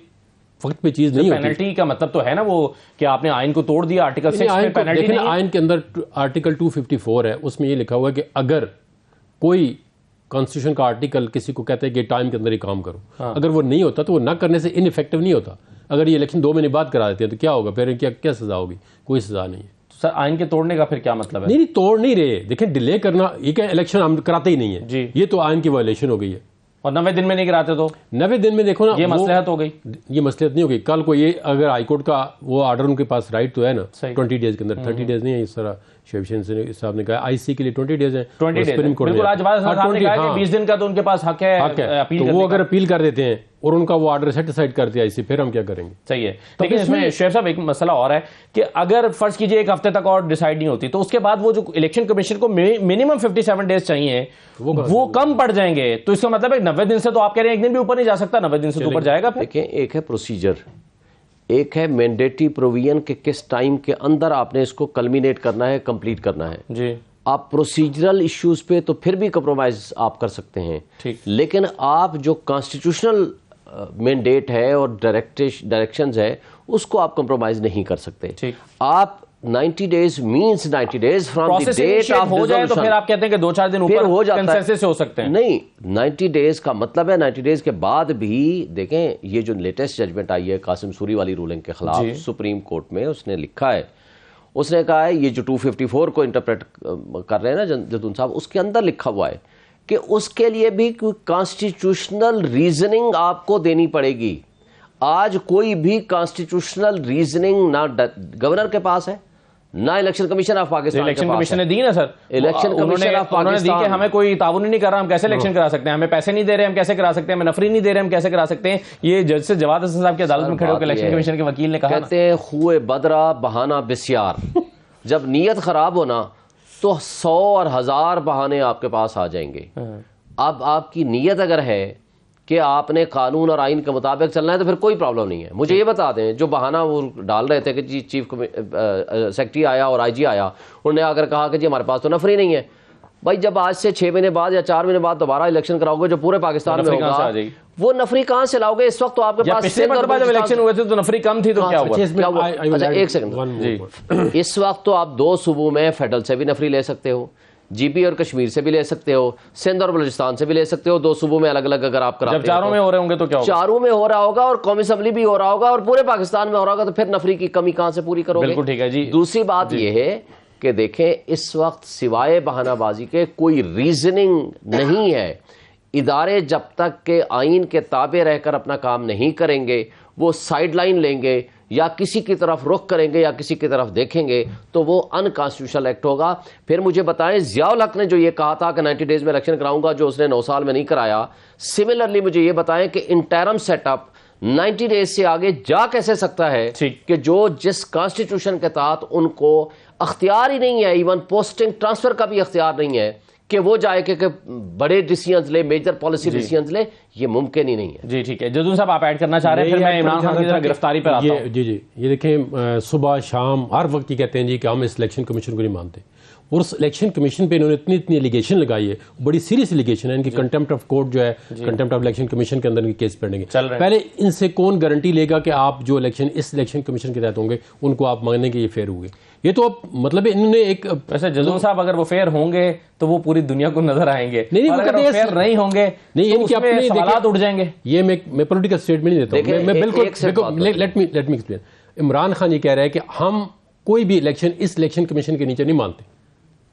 وقت پہ چیز نہیں ہوتی. پینلٹی کا مطلب تو ہے نا وہ کہ آپ نے آئین کو توڑ دیا. آرٹیکل 6 میں پینلٹی نہیں ہے. آئین کے اندر آرٹیکل 254 ہے، اس میں یہ لکھا ہوا ہے کہ اگر کوئی کانسٹیٹیوشن کا آرٹیکل کسی کو کہتا ہے کہ ٹائم کے اندر ہی کام کرو، اگر وہ نہیں ہوتا تو وہ نہ کرنے سے ان افیکٹو نہیں ہوتا. اگر یہ الیکشن 2 مہینے بعد کرا دیتے ہیں تو کیا ہوگا؟ پھر کیا سزا ہوگی؟ کوئی سزا نہیں ہے. سر آئین کے توڑنے کا پھر کیا مطلب ہے؟ نہیں توڑ نہیں رہے. دیکھیں ڈیلے کرنا یہ کہ الیکشن ہم کراتے ہی نہیں ہے، یہ تو آئین کی وائلیشن ہو گئی ہے. اور 90 دن میں نہیں کراتے تو 90 دن میں دیکھو نا یہ مصلحت ہو گئی. یہ مصلحت نہیں ہو گئی. کل کو یہ اگر ہائی کورٹ کا وہ آرڈر ان کے پاس رائٹ تو ہے نا 20 ڈیز کے اندر، 30 ڈیز نہیں ہے اس طرح شیوشین صاحب نے کہا. آئی سی کے لیے 20 ڈیز ہیں، سپریم کورٹ نے 20 دن کا تو ان کے پاس حق ہے. تو وہ اگر اپیل کر دیتے ہیں اور ان کا وہ آرڈر سیٹیسفائڈ کر دیا اسی، پھر ہم کیا کریں گے؟ صحیح ہے. لیکن اس میں شیخ صاحب ایک مسئلہ اور ہے کہ اگر فرض کیجئے ایک ہفتے تک اور ڈیسائیڈ نہیں ہوتی تو اس کے بعد وہ جو الیکشن کمیشن کو منیمم 57 ڈیز چاہیے وہ کم پڑ جائیں گے. تو اس کا مطلب ہے 90 دن سے تو آپ کہہ رہے ہیں ایک دن بھی اوپر نہیں جا سکتا، 90 دن سے تو اوپر جائے گا. دیکھیں ایک ہے پروسیجر، ایک ہے مینڈیٹری پروویژن کہ کس ٹائم کے اندر آپ نے اس کو کلمینیٹ کرنا ہے، کمپلیٹ کرنا ہے. جی آپ پروسیجرل ایشوز پہ تو پھر بھی کمپرومائز آپ کر سکتے ہیں، لیکن آپ جو کانسٹیٹیوشنل مینڈیٹ ہے اور ڈائریکشنز ہے اس کو آپ کمپرومائز نہیں کر سکتے. آپ 90 days minus 90 days from the date of ہو جائے تو پھر آپ کہتے ہیں کہ 2-4 دن اوپر ہو جاتا ہے، کنسنسس سے ہو سکتے ہیں. نہیں 90 ڈیز کا مطلب ہے 90 ڈیز کے بعد بھی. دیکھیں یہ جو لیٹسٹ ججمنٹ آئی ہے قاسم سوری والی رولنگ کے خلاف سپریم کورٹ میں، اس نے لکھا ہے، اس نے کہا ہے یہ جو 254 کو انٹرپریٹ کر رہے ہیں نا جدون صاحب، اس کے اندر لکھا ہوا ہے کہ اس کے لیے بھی کوئی کانسٹیٹیوشنل ریزننگ آپ کو دینی پڑے گی. آج کوئی بھی کانسٹیٹیوشنل ریزننگ نہ گورنر کے پاس ہے نہ election commission of Pakistan. Election commission نے دی نا سر، الیکشن کمیشن آف انہوں نے دی کہ ہمیں کوئی تعاون ہی نہیں کر رہا، ہم کیسے الیکشن کرا سکتے ہیں، ہمیں پیسے نہیں دے رہے ہم کیسے کرا سکتے ہیں، ہمیں نفری نہیں دے رہے ہم کیسے کرا سکتے ہیں. یہ جج سے جواد حسن صاحب کی عدالت میں کھڑے ہو کے الیکشن کمیشن کے وکیل نے کہا، کہتے ہیں خوئے بدرا بہانہ بسیار. جب نیت خراب ہونا تو 100 اور 1000 بہانے آپ کے پاس آ جائیں گے. اب آپ کی نیت اگر ہے کہ آپ نے قانون اور آئین کے مطابق چلنا ہے تو پھر کوئی پرابلم نہیں ہے. مجھے یہ بتا دیں, جو بہانہ وہ ڈال رہے تھے کہ جی چیف سیکرٹری آیا اور آئی جی آیا, انہوں نے اگر کہا کہ جی ہمارے پاس تو نفری نہیں ہے. بھائی جب آج سے 6 مہینے بعد یا 4 مہینے بعد دوبارہ الیکشن کراؤ گے جو پورے پاکستان میں ہوگا, وہ نفری کہاں سے لاؤ گے؟ اس وقت تو آپ کے پاس پچھلے مرتبہ جب الیکشن ہوئے تھے تو نفری کم تھی, تو کیا ہوا؟ اچھا ایک سیکنڈ, اس وقت تو آپ 2 صوبوں میں فیڈرل سے بھی نفری لے سکتے ہو, جی پی اور کشمیر سے بھی لے سکتے ہو, سندھ اور بلوچستان سے بھی لے سکتے ہو, 2 صوبوں میں الگ الگ اگر آپ کراتے ہیں. جب چاروں میں ہو رہے ہوں گے تو کیا ہوگا؟ چاروں میں ہو رہا ہوگا اور قومی اسمبلی بھی ہو رہا ہوگا اور پورے پاکستان میں ہو رہا ہوگا, تو پھر نفری کی کمی کہاں سے پوری کرو گے؟ بالکل ٹھیک ہے جی. دوسری بات یہ ہے کہ دیکھیں اس وقت سوائے بہانہ بازی کے کوئی ریزننگ نہیں ہے. ادارے جب تک کہ آئین کے تابع رہ کر اپنا کام نہیں کریں گے, وہ سائیڈ لائن لیں گے یا کسی کی طرف رخ کریں گے یا کسی کی طرف دیکھیں گے تو وہ انکانسٹیٹیوشنل ایکٹ ہوگا. پھر مجھے بتائیں, ضیاء الحق نے جو یہ کہا تھا کہ 90 ڈیز میں الیکشن کراؤں گا, جو اس نے 9 سال میں نہیں کرایا, سملرلی مجھے یہ بتائیں کہ انٹرم سیٹ اپ 90 ڈیز سے آگے جا کیسے سکتا ہے کہ جو جس کانسٹیٹیوشن کے تحت ان کو اختیار ہی نہیں ہے, ایون پوسٹنگ ٹرانسفر کا بھی اختیار نہیں ہے, کہ وہ جائے کہ بڑے ڈیسیژنز لے, میجر پالیسی ڈیسیژنز لے, یہ ممکن ہی نہیں ہے. جی ٹھیک ہے. جدوں صاحب آپ ایڈ کرنا چاہ رہے ہیں, پھر میں عمران خان کی گرفتاری پر آتا ہوں. جی یہ دیکھیں, صبح شام ہر وقت یہ کہتے ہیں جی کہ ہم اس الیکشن کمیشن کو نہیں مانتے, اور اس الیکشن کمیشن پہ انہوں نے اتنی ایلیگیشن لگائی ہے, بڑی سیریس ایلیگیشن ہے ان کی. کنٹمپٹ آف کورٹ جو ہے, کنٹمپٹ آف الیکشن کمیشن کے اندر ان کے کیس پڑیں گے. پہلے ان سے کون گارنٹی لے گا کہ آپ جو الیکشن اس الیکشن کمیشن کے تحت ہوں گے ان کو آپ مانیں گے یہ فیئر ہوئے؟ یہ تو مطلب انہوں نے ایک, ویسے جزون صاحب اگر وہ فیئر ہوں گے تو وہ پوری دنیا کو نظر آئیں گے, اور اگر وہ فیئر نہیں ہوں گے تو اس میں سوالات اٹھ جائیں گے. یہ میں پولیٹیکل اسٹیٹمنٹ نہیں دیتا ہوں, میں بالکل let me explain. Imran Khan یہ کہہ رہا ہے کہ ہم کوئی بھی الیکشن اس الیکشن کمیشن کے نیچے نہیں مانتے.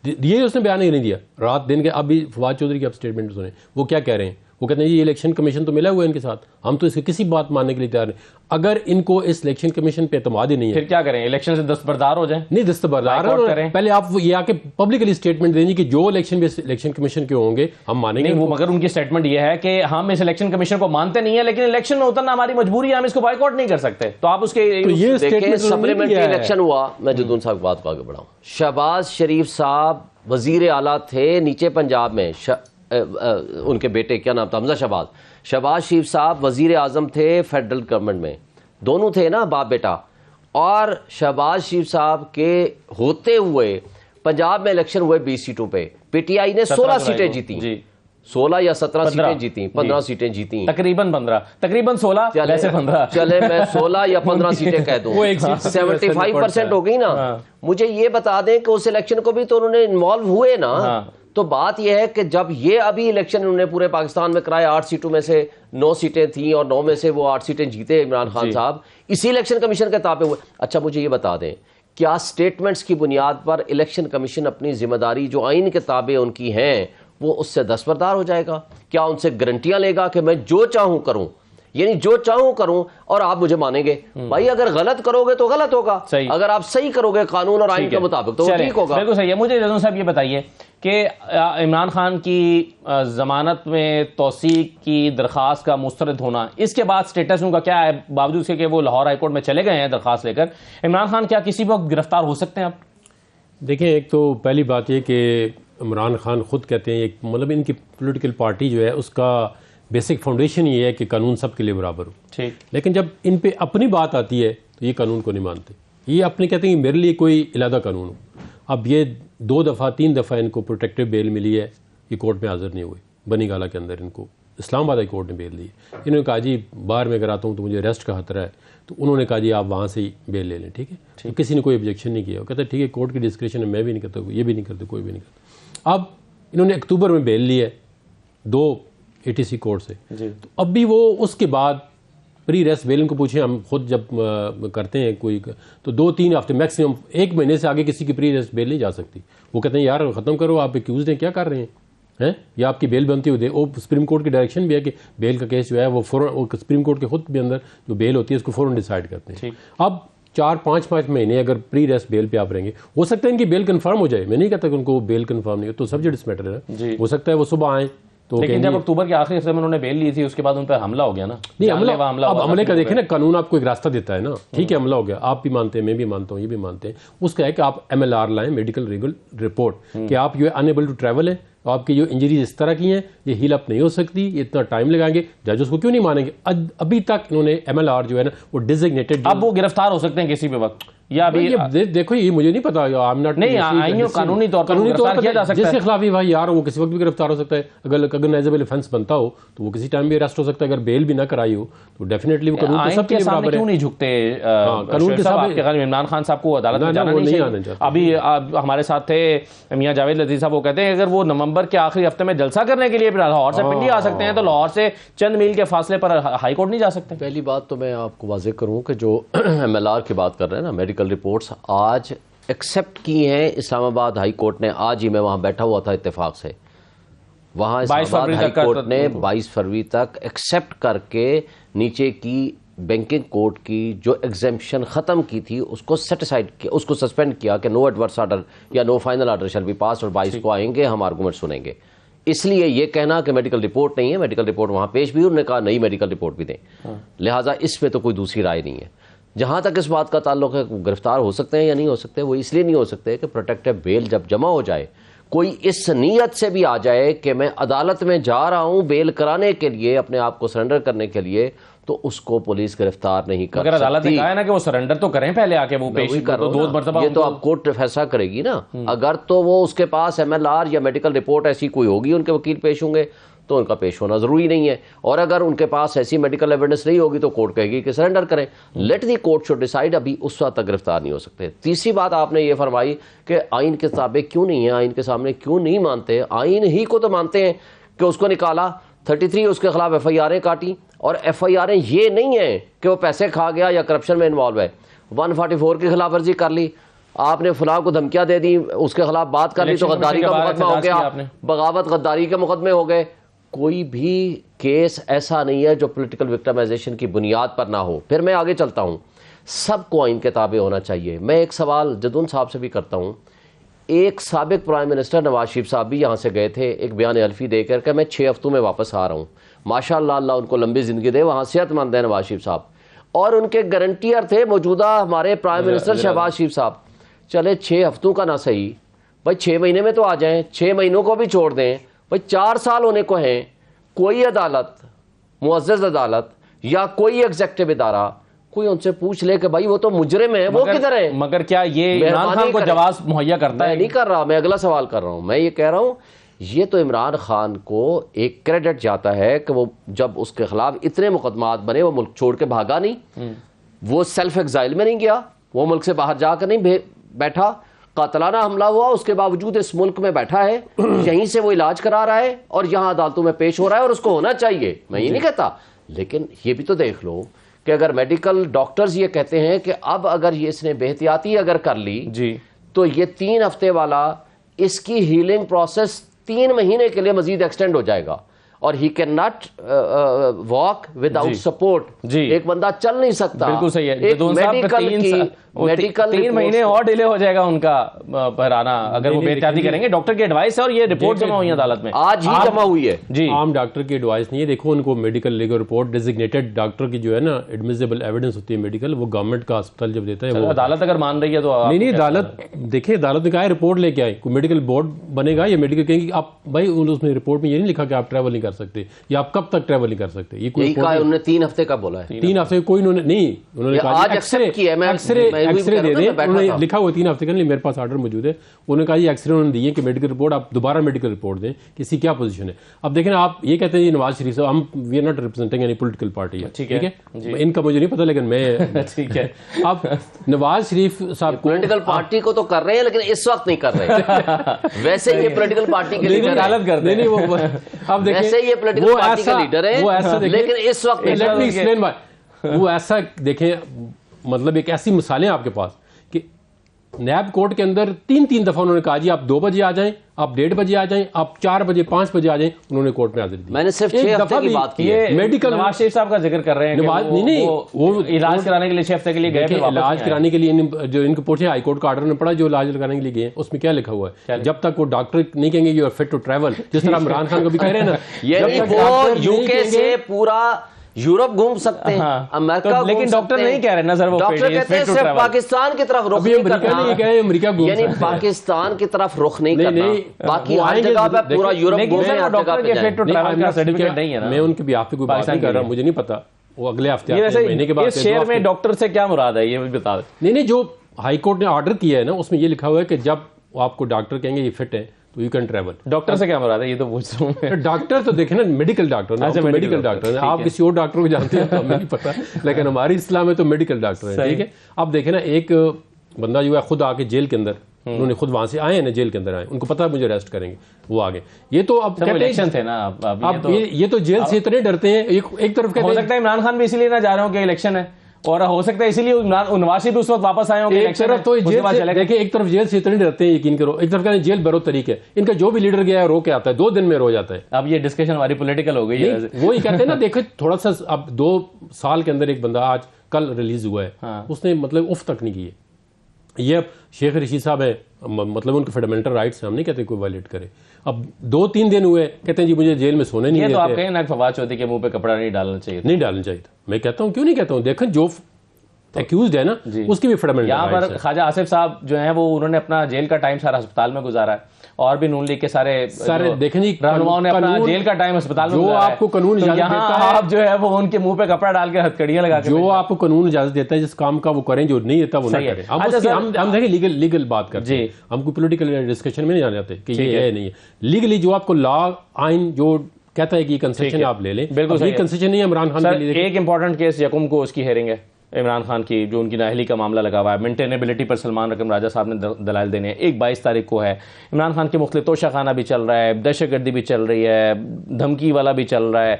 یہ اس نے بیان نہیں دیا رات دن کے. اب بھی فواد چودھری کی آپ اسٹیٹمنٹ سنیں, وہ کیا کہہ رہے ہیں. وہ کہتے ہیں یہ الیکشن کمیشن تو ملا ہوا ہے ان کے ساتھ, ہم تو اس کی کسی بات ماننے کے لیے تیار نہیں. اگر ان کو اس الیکشن کمیشن پہ اعتماد ہی نہیں ہے پھر کیا کریں؟ الیکشن سے دستبردار ہو جائیں؟ نہیں دستبردار کریں. پہلے آپ یہ آ کے پبلکلی اسٹیٹمنٹ دیں کہ جو الیکشن کمیشن کے ہوں گے ہم مانیں گے. وہ مگر ان کی اسٹیٹمنٹ یہ ہے کہ ہم اس الیکشن کمیشن کو مانتے نہیں ہیں, لیکن الیکشن میں اترنا ہماری مجبوری ہے, ہم اس کو بائیکاٹ نہیں کر سکتے. تو آپ اس کے سپلیمنٹری الیکشن ہوا. میں جدون صاحب بات کو آگے بڑھاؤں. شہباز شریف صاحب وزیر اعلیٰ تھے نیچے پنجاب میں, ان کے بیٹے کیا نام تھا, حمزہ شہباز. شہباز شریف صاحب وزیر اعظم تھے فیڈرل گورنمنٹ میں, دونوں تھے نا باپ بیٹا. اور شہباز شریف صاحب کے ہوتے ہوئے پنجاب میں الیکشن ہوئے 20 سیٹوں پہ, پی ٹی آئی نے 16 سیٹیں جیتیں, 16 یا 17 سیٹیں جیتیں, 15 سیٹیں جیتیں, تقریباً 16, ویسے 15. چلے میں 16 یا 15 سیٹیں کہہ دوں, 75% ہو گئی نا. مجھے یہ بتا دیں کہ اس الیکشن کو بھی تو انہوں نے انوالو ہوئے نا. تو بات یہ ہے کہ جب یہ ابھی الیکشن انہوں نے پورے پاکستان میں کرائے, 8 سیٹوں میں سے 9 سیٹیں تھیں اور 9 میں سے وہ 8 سیٹیں جیتے عمران خان صاحب, اسی الیکشن کمیشن کے تابع ہوئے. اچھا مجھے یہ بتا دیں, کیا سٹیٹمنٹس کی بنیاد پر الیکشن کمیشن اپنی ذمہ داری جو آئین کے تابع ان کی ہیں وہ اس سے دستبردار ہو جائے گا؟ کیا ان سے گارنٹیاں لے گا کہ میں جو چاہوں کروں, یعنی جو چاہوں کروں اور آپ مجھے مانیں گے؟ بھائی اگر غلط کرو گے تو غلط ہوگا, اگر آپ صحیح کرو گے قانون اور آئین کے مطابق تو وہ ٹھیک ہوگا. بالکل صحیح ہے. مجھے جزون صاحب یہ بتائیے کہ عمران خان کی ضمانت میں توسیع کی درخواست کا مسترد ہونا, اس کے بعد سٹیٹس ان کا کیا ہے؟ باوجود اس کے کہ وہ لاہور ہائی کورٹ میں چلے گئے ہیں درخواست لے کر, عمران خان کیا کسی وقت گرفتار ہو سکتے ہیں اب؟ دیکھیں, ایک تو پہلی بات یہ کہ عمران خان خود کہتے ہیں, ایک مطلب ان کی پولیٹیکل پارٹی جو ہے اس کا بیسک فاؤنڈیشن یہ ہے کہ قانون سب کے لیے برابر ہو. ٹھیک. لیکن جب ان پہ اپنی بات آتی ہے تو یہ قانون کو نہیں مانتے. یہ اپنے کہتے ہیں کہ میرے لیے کوئی علیحدہ قانون ہو. اب یہ 2 دفعہ 3 دفعہ ان کو پروٹیکٹیو بیل ملی ہے, یہ کورٹ میں حاضر نہیں ہوئے. بنی گالہ کے اندر ان کو اسلام آباد ہائی کورٹ نے بیل دی. انہوں نے کہا جی باہر میں اگر آتا ہوں تو مجھے ارسٹ کا خطرہ ہے, تو انہوں نے کہا جی آپ وہاں سے ہی بیل لے لیں. ٹھیک ہے, تو کسی نے کوئی آبجیکشن نہیں کیا. وہ کہتا ہے ٹھیک ہے کورٹ کی ڈسکریشن ہے, میں بھی نہیں کرتا, یہ بھی نہیں کرتے, کوئی بھی نہیں کرتا. اب انہوں نے اکتوبر میں بیل لی ہے 2 ATC کورٹ سے. تو اب بھی وہ اس کے بعد پری ریسٹ بیل ان کو پوچھیں, ہم خود جب کرتے ہیں کوئی تو 2-3 ہفتے میکسیمم 1 مہینے سے آگے کسی کی پری ریسٹ بیل نہیں جا سکتی. وہ کہتے ہیں یار ختم کرو, آپ ایکیوزڈ ہیں, کیا کر رہے ہیں, یا آپ کی بیل بنتی ہوئی. وہ سپریم کورٹ کی ڈائریکشن بھی ہے کہ بیل کا کیس جو ہے وہ فوراً سپریم کورٹ کے خود بھی اندر جو بیل ہوتی ہے اس کو فوراً ڈیسائیڈ کرتے ہیں. اب 4-5 مہینے اگر پری ریسٹ بیل پہ آپ رہیں گے, ہو سکتا ہے ان کی بیل کنفرم ہو جائے. میں نہیں کہتا کہ ان کو بیل کنفرم نہیں ہو, تو سبجیکٹس میٹر ہے. ہو سکتا ہے وہ صبح آئیں تو لیکن جب اکتوبر کے آخری ہفتے میں انہوں نے بیل لی تھی اس کے بعد ان پہ حملہ ہو گیا نا. نہیں حملہ، اب حملے کا دیکھیں نا، قانون آپ کو ایک راستہ دیتا ہے نا. ٹھیک ہے حملہ ہو گیا، آپ بھی مانتے ہیں، میں بھی مانتا ہوں، یہ بھی مانتے ہیں. اس کا ہے کہ آپ MLR لائیں، میڈیکل رپورٹ، کہ آپ جو ہے انیبل ٹو ٹریول ہے، آپ کی جو انجریز اس طرح کی ہیں، یہ ہیل اپ نہیں ہو سکتی، یہ اتنا ٹائم لگائیں گے. جج اس کو کیوں نہیں مانیں گے؟ ابھی تک انہوں نے MLR جو ہے نا وہ ڈیزگنیٹڈ. اب وہ گرفتار ہو سکتے ہیں کسی بھی وقت یا ابھی دیکھو یہ مجھے نہیں پتا، نہیں آئین قانونی طور پر گرفتار کیا جا سکتا ہے جس کے خلاف یہ بھائی یار وہ کسی وقت بھی گرفتار ہو سکتا ہے. اگر کگنائزیبل آفینس بنتا ہو تو وہ کسی ٹائم بھی اریسٹ ہو سکتا ہے. اگر بیل بھی نہ کرائی ہو تو ڈیفینیٹلی وہ قانون آئین کے سامنے کیوں نہیں جھکتے؟ قانون کے سامنے عمران خان صاحب کو عدالت میں جانا نہیں چاہیے. ابھی ہمارے ساتھ تھے میاں جاوید لطیف صاحب، وہ کہتے ہیں اگر وہ نومبر کے آخری ہفتے میں جلسہ کرنے کے لیے لاہور سے پنڈی آ سکتے ہیں تو لاہور سے چند میل کے فاصلے پر ہائی کورٹ نہیں جا سکتے. پہلی بات تو میں آپ کو واضح کروں کہ جو MLR کی بات کر رہے ہیں نا، میڈیکل رپورٹس آج ایکسیپٹ کی ہیں اسلام آباد ہائی کورٹ نے. آج ہی میں وہاں بیٹھا ہوا تھا اتفاق سے، وہاں اسلام آباد ہائی کورٹ نے 22 فروری تک ایکسیپٹ کر کے نیچے کی بینکنگ کورٹ کی جو ایگزیمپشن ختم کی تھی اس کو سیٹ اسائڈ کیا، اس کو سسپینڈ کیا کہ نو ایڈورس آرڈر یا no final order shall be pass, اور 22 کو آئیں گے ہم آرگومنٹ سنیں گے. اس لیے یہ کہنا کہ میڈیکل رپورٹ نہیں ہے، میڈیکل رپورٹ وہاں پیش بھی، انہوں نے کہا نئی میڈیکل رپورٹ بھی دیں. لہٰذا اس پہ تو کوئی دوسری رائے نہیں ہے. جہاں تک اس بات کا تعلق ہے گرفتار ہو سکتے ہیں یا نہیں ہو سکتے، وہ اس لیے نہیں ہو سکتے کہ پروٹیکٹیو بیل جب جمع ہو جائے، کوئی اس نیت سے بھی آ جائے کہ میں عدالت میں جا رہا ہوں بیل کرانے کے لیے، اپنے آپ کو سرنڈر کرنے کے لیے، تو اس کو پولیس گرفتار نہیں کر سکتی. اگر عدالت نے کہا ہے نا کہ وہ سرنڈر تو کریں پہلے آ کے، وہ پیش کرو، دو مرتبہ یہ تو اب کورٹ فیصلہ کرے گی نا. اگر تو وہ اس کے پاس MLR یا میڈیکل رپورٹ ایسی کوئی ہوگی، ان کے وکیل پیش ہوں گے تو ان کا پیش ہونا ضروری نہیں ہے. اور اگر ان کے پاس ایسی میڈیکل ایویڈنس نہیں ہوگی تو کورٹ کہے گی کہ سرنڈر کریں. Let the court should decide. ابھی اس وقت تک گرفتار نہیں ہو سکتے. تیسری بات آپ نے یہ فرمائی کہ آئین کے تابع کیوں نہیں ہے، آئین کے سامنے کیوں نہیں مانتے. آئین ہی کو تو مانتے ہیں کہ اس کو نکالا، 33 اس کے خلاف FIR کاٹی، اور FIR یہ نہیں ہے کہ وہ پیسے کھا گیا یا کرپشن میں انوالو ہے. 144 کی خلاف ورزی کر لی، آپ نے فلاں کو دھمکیاں دے دی، اس کے خلاف بات کر لی تو غداری کا مقدمہ ہو گیا، بغاوت غداری کے مقدمے ہو گئے. کوئی بھی کیس ایسا نہیں ہے جو پولیٹیکل وکٹمائزیشن کی بنیاد پر نہ ہو. پھر میں آگے چلتا ہوں، سب کو آئین کے تابع ہونا چاہیے. میں ایک سوال جدون صاحب سے بھی کرتا ہوں. ایک سابق پرائم منسٹر نواز شریف صاحب بھی یہاں سے گئے تھے ایک بیان حلفی دے کر کہ میں 6 ہفتوں میں واپس آ رہا ہوں. ماشاء اللہ، اللہ ان کو لمبی زندگی دے، وہاں صحت مند ہیں نواز شریف صاحب. اور ان کے گارنٹیئر تھے موجودہ ہمارے پرائم منسٹر شہباز شریف صاحب. چلے 6 ہفتوں کا نہ صحیح بھائی، 6 مہینے میں تو آ جائیں، 6 مہینوں کو بھی چھوڑ دیں بھائی، 4 سال ہونے کو ہیں. کوئی عدالت، معزز عدالت یا کوئی ایگزیکٹو ادارہ، کوئی ان سے پوچھ لے کہ بھائی وہ تو مجرم ہے، وہ کدھر ہے؟ مگر کیا یہ عمران خان کو جواز مہیا کرتا ہے؟ میں نہیں کر رہا، میں اگلا سوال کر رہا ہوں. میں یہ کہہ رہا ہوں یہ تو عمران خان کو ایک کریڈٹ جاتا ہے کہ وہ جب اس کے خلاف اتنے مقدمات بنے وہ ملک چھوڑ کے بھاگا نہیں، وہ سیلف ایگزائل میں نہیں گیا، وہ ملک سے باہر جا کر نہیں بیٹھا. قاتلانہ حملہ ہوا، اس کے باوجود اس ملک میں بیٹھا ہے، یہیں سے وہ علاج کرا رہا ہے اور یہاں عدالتوں میں پیش ہو رہا ہے، اور اس کو ہونا چاہیے، میں یہ نہیں کہتا. لیکن یہ بھی تو دیکھ لو کہ اگر میڈیکل ڈاکٹرز یہ کہتے ہیں کہ اب اگر یہ اس نے بے احتیاطی اگر کر لی جی تو یہ 3 ہفتے والا اس کی ہیلنگ پروسیس 3 مہینے کے لیے مزید ایکسٹینڈ ہو جائے گا، اور he can not walk with out support. ایک بندہ چل نہیں سکتا. بالکل صحیح ہے. میڈیکل 3 مہینے اور ڈیلے ہو جائے گا ان کا بہرانا اگر وہ بے احتیاطی کریں گے. ڈاکٹر کی ایڈوائس ہے اور یہ رپورٹ جمع ہوئی ہے عدالت میں، آج ہی جمع ہوئی ہے. جی عام ڈاکٹر کی ایڈوائس نہیں ہے. دیکھو ان کو medical legal report designated doctor کی جو ہے نا ایڈمیسیبل ایویڈنس ہوتی ہے میڈیکل، وہ گورنمنٹ کا ہسپتال جب دیتا ہے وہ عدالت اگر مان رہی ہے تو نہیں عدالت دیکھیں، عدالت نے کہا ہے رپورٹ لے کے آئے. کوئی میڈیکل بورڈ بنے گا یا میڈیکل کہیں گے آپ بھائی اس نے رپورٹ میں یہ نہیں لکھا کہ آپ ٹریول نہیں کر سکتے یا آپ کب تک ٹریول نہیں کر سکتے. یہ کوئی انہوں نے 3 ہفتے کا بولا ہے. 3 ہفتے کوئی انہوں نے کہا ایکسرے دے دیں. انہوں نے لکھا ہوا 3 ہفتے کا نہیں، میرے پاس آرڈر موجود ہے. انہوں نے کہا یہ ایکسرے انہوں نے دیے کہ میڈیکل رپورٹ آپ دوبارہ میڈیکل رپورٹ دیں کسی کیا پوزیشن ہے. اب دیکھیں آپ یہ کہتے ہیں نواز شریف صاحب، ہم we are not representing any political party ہے، ٹھیک ہے، ان کا مجھے نہیں پتا لیکن میں ٹھیک ہے. اب نواز شریف صاحب پولیٹیکل پارٹی کو تو کر رہے ہیں لیکن اس وقت نہیں کر رہے. ویسے یہ پولیٹیکل پارٹی کے لیڈر غلط کرتے ہیں. اب ویسے یہ پولیٹیکل پارٹی کے لیڈر ہیں لیکن اس وقت وہ ایسا دیکھیں، مطلب ایک ایسی مثالیں آپ کے پاس کہ نیب کورٹ کے اندر 3 دفعہ انہوں نے کہا جی آپ 2 بجے آ جائیں, آپ 1:30 بجے آ جائیں, آپ 4 بجے 5 بجے آ جائیں, انہوں نے کورٹ میں حاضری دی. میں نے صرف 6 ہفتے کی بات کی ہے. میڈیکل نواز شریف صاحب کا ذکر کر رہے ہیں نہیں, وہ علاج کرانے کے لیے 6 ہفتے کے لیے گئے, علاج کرانے کے لیے جو ان کو پوچھے ہائی کورٹ کا آرڈر نے پڑھا جو علاج کرانے کے لیے گئے, اس میں کیا لکھا ہوا ہے, جب تک وہ ڈاکٹر نہیں کہیں گے you are fit to travel, جس طرح عمران خان کو بھی کہہ رہے ہیں نا, یعنی وہ یو کے سے پورا یورپ گھوم سکتے ہیں, امریکہ, لیکن ڈاکٹر نہیں کہہ رہے نا سر, وہ ڈاکٹر کہتے ہیں صرف پاکستان کی طرف رخ نہیں کرنا, یعنی پاکستان کی طرف رخ نہیں کرنا, باقی ہر جگہ پہ پورا یورپ گھومیں, ہر جگہ پہ جائیں. میں ان کے بھی آپ کوئی بات نہیں کر رہا, مجھے نہیں پتا وہ اگلے ہفتے مہینے کے بعد. اس شعر میں ڈاکٹر سے کیا مراد ہے یہ بتا دیں. نہیں, جو ہائی کورٹ نے آرڈر کیا ہے نا اس میں یہ لکھا ہوا ہے کہ جب آپ کو ڈاکٹر کہیں گے یہ فٹ ہے تو یو کین ٹریول. ڈاکٹر سے کیا مراد ہے یہ تو پوچھ رہا ہوں. ڈاکٹر تو دیکھیں نا میڈیکل ڈاکٹر, میڈیکل ڈاکٹر, آپ کسی اور ڈاکٹر کو جانتے ہیں تو ہمیں نہیں پتا, لیکن ہماری اسلام میں تو میڈیکل ڈاکٹر ہے. ٹھیک ہے, اب دیکھیں نا ایک بندہ جو ہے خود آ کے جیل کے اندر, انہوں نے خود وہاں سے آئے ہیں نا, جیل کے اندر آئے, ان کو پتا ہے مجھے اریسٹ کریں گے, وہ آگے. یہ تو اب الیکشن تھے نا, اب یہ تو جیل سے اتنے ڈرتے ہیں. ایک طرف ہو سکتا ہے عمران خان بھی اسی لیے نہ جا رہے ہوں کہ الیکشن ہے, اور ہو سکتا ہے اسی لیے نواز شریف اس وقت واپس آئے ہوں کہ ایک طرف تو دیکھیں, ایک طرف جیل سے اتنے ڈرتے ہیں, یقین کرو, ایک طرف کہتے ہیں جیل برو طریق ہے, ان کا جو بھی لیڈر گیا ہے رو کے آتا ہے, 2 دن میں رو جاتا ہے. اب یہ ڈسکشن ہماری پولیٹیکل ہو گئی ہے, وہی کہتے ہیں نا. دیکھو تھوڑا سا, اب 2 سال کے اندر ایک بندہ آج کل ریلیز ہوا ہے, اس نے مطلب اف تک نہیں کی ہے. یہ اب شیخ رشید صاحب ہے, مطلب ان کے فنڈامنٹل رائٹس ہم نہیں کہتے کوئی وائلیٹ کرے. اب 2-3 دن ہوئے, کہتے ہیں جی مجھے جیل میں سونے نہیں دیتے. یہ تو آپ کہیں نا فواد چودھری کے منہ پہ کپڑا نہیں ڈالنا چاہیے, نہیں ڈالنا چاہیے تھا. میں کہتا ہوں کیوں نہیں کہتا ہوں, دیکھیں جو ایکیوزڈ ہے نا اس کی بھی فنڈامنٹل یہاں پر خواجہ آصف صاحب جو ہیں وہ انہوں نے اپنا جیل کا ٹائم سارا ہسپتال میں گزارا ہے, اور بھی نون لیگ کے سارے دیکھیں جی رہنماؤں نے اپنا جیل کا ٹائم ہسپتال میں گزارا ہے. آپ کو قانون اجازت دیتا ہے, آپ جو ہے وہ ان کے منہ پہ کپڑا ڈال کے ہتھکڑیاں لگا کے, جو آپ کو قانون اجازت دیتا ہے جس کام کا وہ کریں, جو نہیں دیتا وہ نہ کریں. ہم دیکھیں لیگل بات کرتے ہیں, ہم کوئی پولیٹیکل ڈسکشن میں نہیں جانے آتے کہ یہ ہے نہیں ہے. لیگلی جو آپ کو لا آئین جو کہتا ہے کہ یہ کنسیشن آپ لے لیں, بالکل یہ کنسیشن نہیں ہے عمران خان کے لیے. ایک امپورٹنٹ کیس یکم کو اس کی ہیئرنگ ہے عمران خان کی, جو ان کی نااہلی کا معاملہ لگا ہوا ہے, مینٹینیبلٹی پر سلمان رقم راجہ صاحب نے دلائل دینے ہیں. 22 تاریخ کو ہے. عمران خان کے مختلف توشہ خانہ بھی چل رہا ہے, دہشت گردی بھی چل رہی ہے, دھمکی والا بھی چل رہا ہے,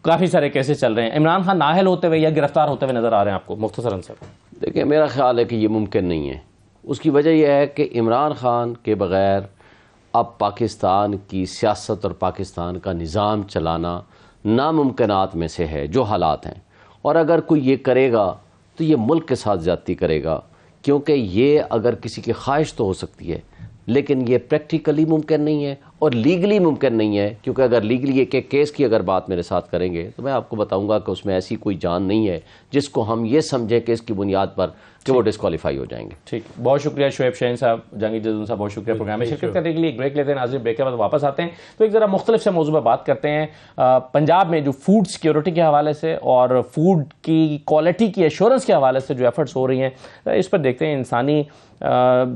کافی سارے کیسز چل رہے ہیں. عمران خان نااہل ہوتے ہوئے یا گرفتار ہوتے ہوئے نظر آ رہے ہیں آپ کو مختصراً سر؟ دیکھیں میرا خیال ہے کہ یہ ممکن نہیں ہے. اس کی وجہ یہ ہے کہ عمران خان کے بغیر اب پاکستان کی سیاست اور پاکستان کا نظام چلانا ناممکنات میں سے ہے جو حالات ہیں. اور اگر کوئی یہ کرے گا تو یہ ملک کے ساتھ زیادتی کرے گا, کیونکہ یہ اگر کسی کی خواہش تو ہو سکتی ہے لیکن یہ پریکٹیکلی ممکن نہیں ہے اور لیگلی ممکن نہیں ہے. کیونکہ اگر لیگلی ایک کیس کی اگر بات میرے ساتھ کریں گے تو میں آپ کو بتاؤں گا کہ اس میں ایسی کوئی جان نہیں ہے جس کو ہم یہ سمجھیں کہ اس کی بنیاد پر کہ وہ ڈسکوالیفائی ہو جائیں گے. ٹھیک, بہت شکریہ شعیب شاہین صاحب, جہانگیر جزون صاحب بہت شکریہ پروگرام میں شرکت کرنے کے لیے. ایک بریک لیتے ہیں ناظرین, بریک کے بعد واپس آتے ہیں تو ایک ذرا مختلف سے موضوع پر بات کرتے ہیں. پنجاب میں جو فوڈ سیکیورٹی کے حوالے سے اور فوڈ کی کوالٹی کی ایشورنس کے حوالے سے جو ایفرٹس ہو رہی ہیں, اس پر دیکھتے ہیں انسانی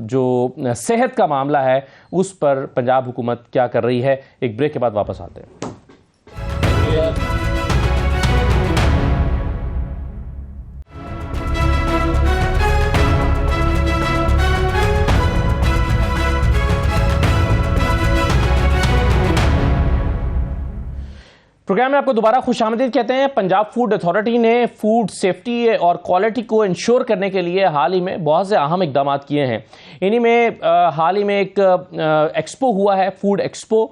جو صحت کا معاملہ ہے اس پر پنجاب حکومت کیا کر رہی ہے. ایک بریک کے بعد واپس آتے ہیں. پروگرام میں آپ کو دوبارہ خوش آمدید کہتے ہیں. پنجاب فوڈ اتھارٹی نے فوڈ سیفٹی اور کوالٹی کو انشور کرنے کے لیے حال ہی میں بہت سے اہم اقدامات کیے ہیں. انہی میں حال ہی میں ایک ایکسپو ہوا ہے, فوڈ ایکسپو,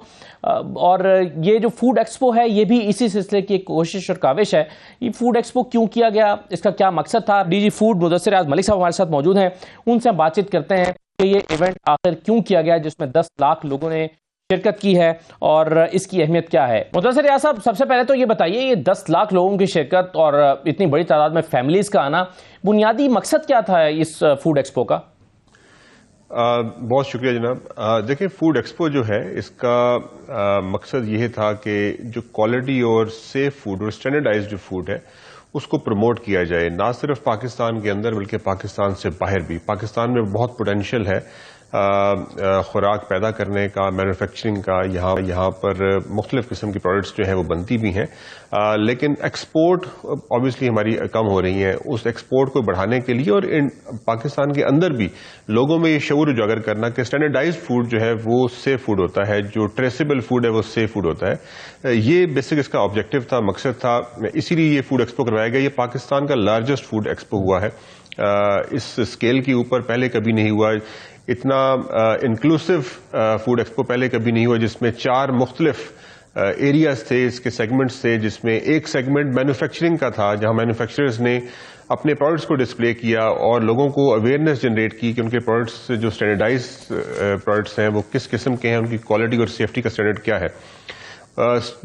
اور یہ جو فوڈ ایکسپو ہے یہ بھی اسی سلسلے کی ایک کوشش اور کاوش ہے. یہ فوڈ ایکسپو کیوں کیا گیا, اس کا کیا مقصد تھا؟ ڈی جی فوڈ مدثر اعظم ملک صاحب ہمارے ساتھ موجود ہیں, ان سے ہم بات چیت کرتے ہیں کہ یہ ایونٹ آخر کیوں کیا گیا جس میں 10 لاکھ لوگوں نے شرکت کی ہے اور اس کی اہمیت کیا ہے. مدثر ریاض صاحب, سب سے پہلے تو یہ بتائیے یہ 10 لاکھ لوگوں کی شرکت اور اتنی بڑی تعداد میں فیملیز کا آنا, بنیادی مقصد کیا تھا اس فوڈ ایکسپو کا؟ بہت شکریہ جناب. دیکھیں فوڈ ایکسپو جو ہے اس کا مقصد یہ تھا کہ جو کوالٹی اور سیف فوڈ اور اسٹینڈرڈائز جو فوڈ ہے اس کو پروموٹ کیا جائے, نہ صرف پاکستان کے اندر بلکہ پاکستان سے باہر بھی. پاکستان میں بہت پوٹینشیل ہے خوراک پیدا کرنے کا, مینوفیکچرنگ کا. یہاں پر مختلف قسم کی پروڈکٹس جو ہیں وہ بنتی بھی ہیں, لیکن ایکسپورٹ obviously ہماری کم ہو رہی ہیں. اس ایکسپورٹ کو بڑھانے کے لیے اور پاکستان کے اندر بھی لوگوں میں یہ شعور اجاگر کرنا کہ اسٹینڈرڈائز فوڈ جو ہے وہ سیف فوڈ ہوتا ہے, جو ٹریسیبل فوڈ ہے وہ سیف فوڈ ہوتا ہے. یہ بیسک اس کا آبجیکٹو تھا, مقصد تھا, اسی لیے یہ فوڈ ایکسپو کروایا گیا. یہ پاکستان کا لارجسٹ فوڈ ایکسپو ہوا ہے اس اسکیل کے اوپر پہلے کبھی نہیں ہوا. اتنا انکلوسیو فوڈ ایکسپو پہلے کبھی نہیں ہوا جس میں 4 مختلف ایریاز تھے, اس کے سیگمنٹس تھے, جس میں ایک سیگمنٹ مینوفیکچرنگ کا تھا جہاں مینوفیکچررز نے اپنے پروڈکٹس کو ڈسپلے کیا اور لوگوں کو اویئرنیس جنریٹ کی کہ ان کے پروڈکٹس جو اسٹینڈرڈائز پروڈکٹس ہیں وہ کس قسم کے ہیں, ان کی کوالٹی اور سیفٹی کا اسٹینڈرڈ کیا ہے.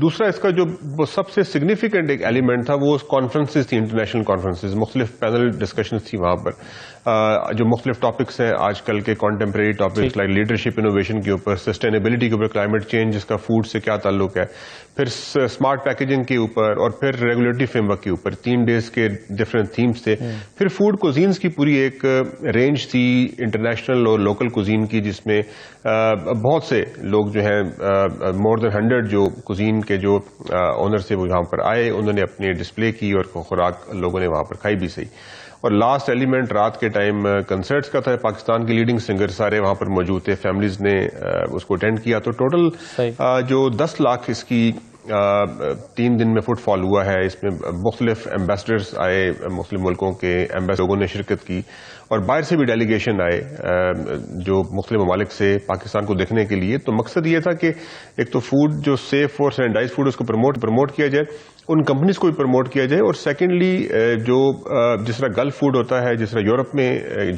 دوسرا اس کا جو سب سے سگنیفیکنٹ ایک ایلیمنٹ تھا وہ کانفرنسز تھی, انٹرنیشنل کانفرنسز, مختلف پینل ڈسکشنز تھی وہاں پر, جو مختلف ٹاپکس ہیں آج کل کے کانٹمپریری ٹاپکس لائک لیڈرشپ انوویشن کے اوپر, سسٹینیبلٹی کے اوپر, کلائمیٹ چینج جس کا فوڈ سے کیا تعلق ہے, پھر اسمارٹ پیکیجنگ کے اوپر, اور پھر ریگولیٹری فریم ورک کے اوپر. 3 ڈیز کے ڈفرینٹ تھیمز تھے. پھر فوڈ کوزینز کی پوری ایک رینج تھی انٹرنیشنل اور لوکل کوزین کی, جس میں بہت سے لوگ جو ہیں مور دین 100 جو کوزین کے جو اونر سے وہ یہاں پر آئے, انہوں نے اپنے ڈسپلے کی اور خوراک لوگوں نے وہاں پر کھائی بھی صحیح. اور لاسٹ ایلیمنٹ رات کے ٹائم کنسرٹس کا تھا. پاکستان کے لیڈنگ سنگر سارے وہاں پر موجود تھے, فیملیز نے اس کو اٹینڈ کیا. تو ٹوٹل جو 10 لاکھ اس کی 3 دن میں فٹ فال ہوا ہے. اس میں مختلف ایمبیسڈرز آئے, مختلف ملکوں کے لوگوں نے شرکت کی, اور باہر سے بھی ڈیلیگیشن آئے جو مختلف ممالک سے پاکستان کو دیکھنے کے لیے. تو مقصد یہ تھا کہ ایک تو فوڈ جو سیف اور سینیٹائز فوڈ اس کو پروموٹ کیا جائے, ان کمپنیز کو بھی پروموٹ کیا جائے, اور سیکنڈلی جو جس طرح گلف فوڈ ہوتا ہے, جس طرح یورپ میں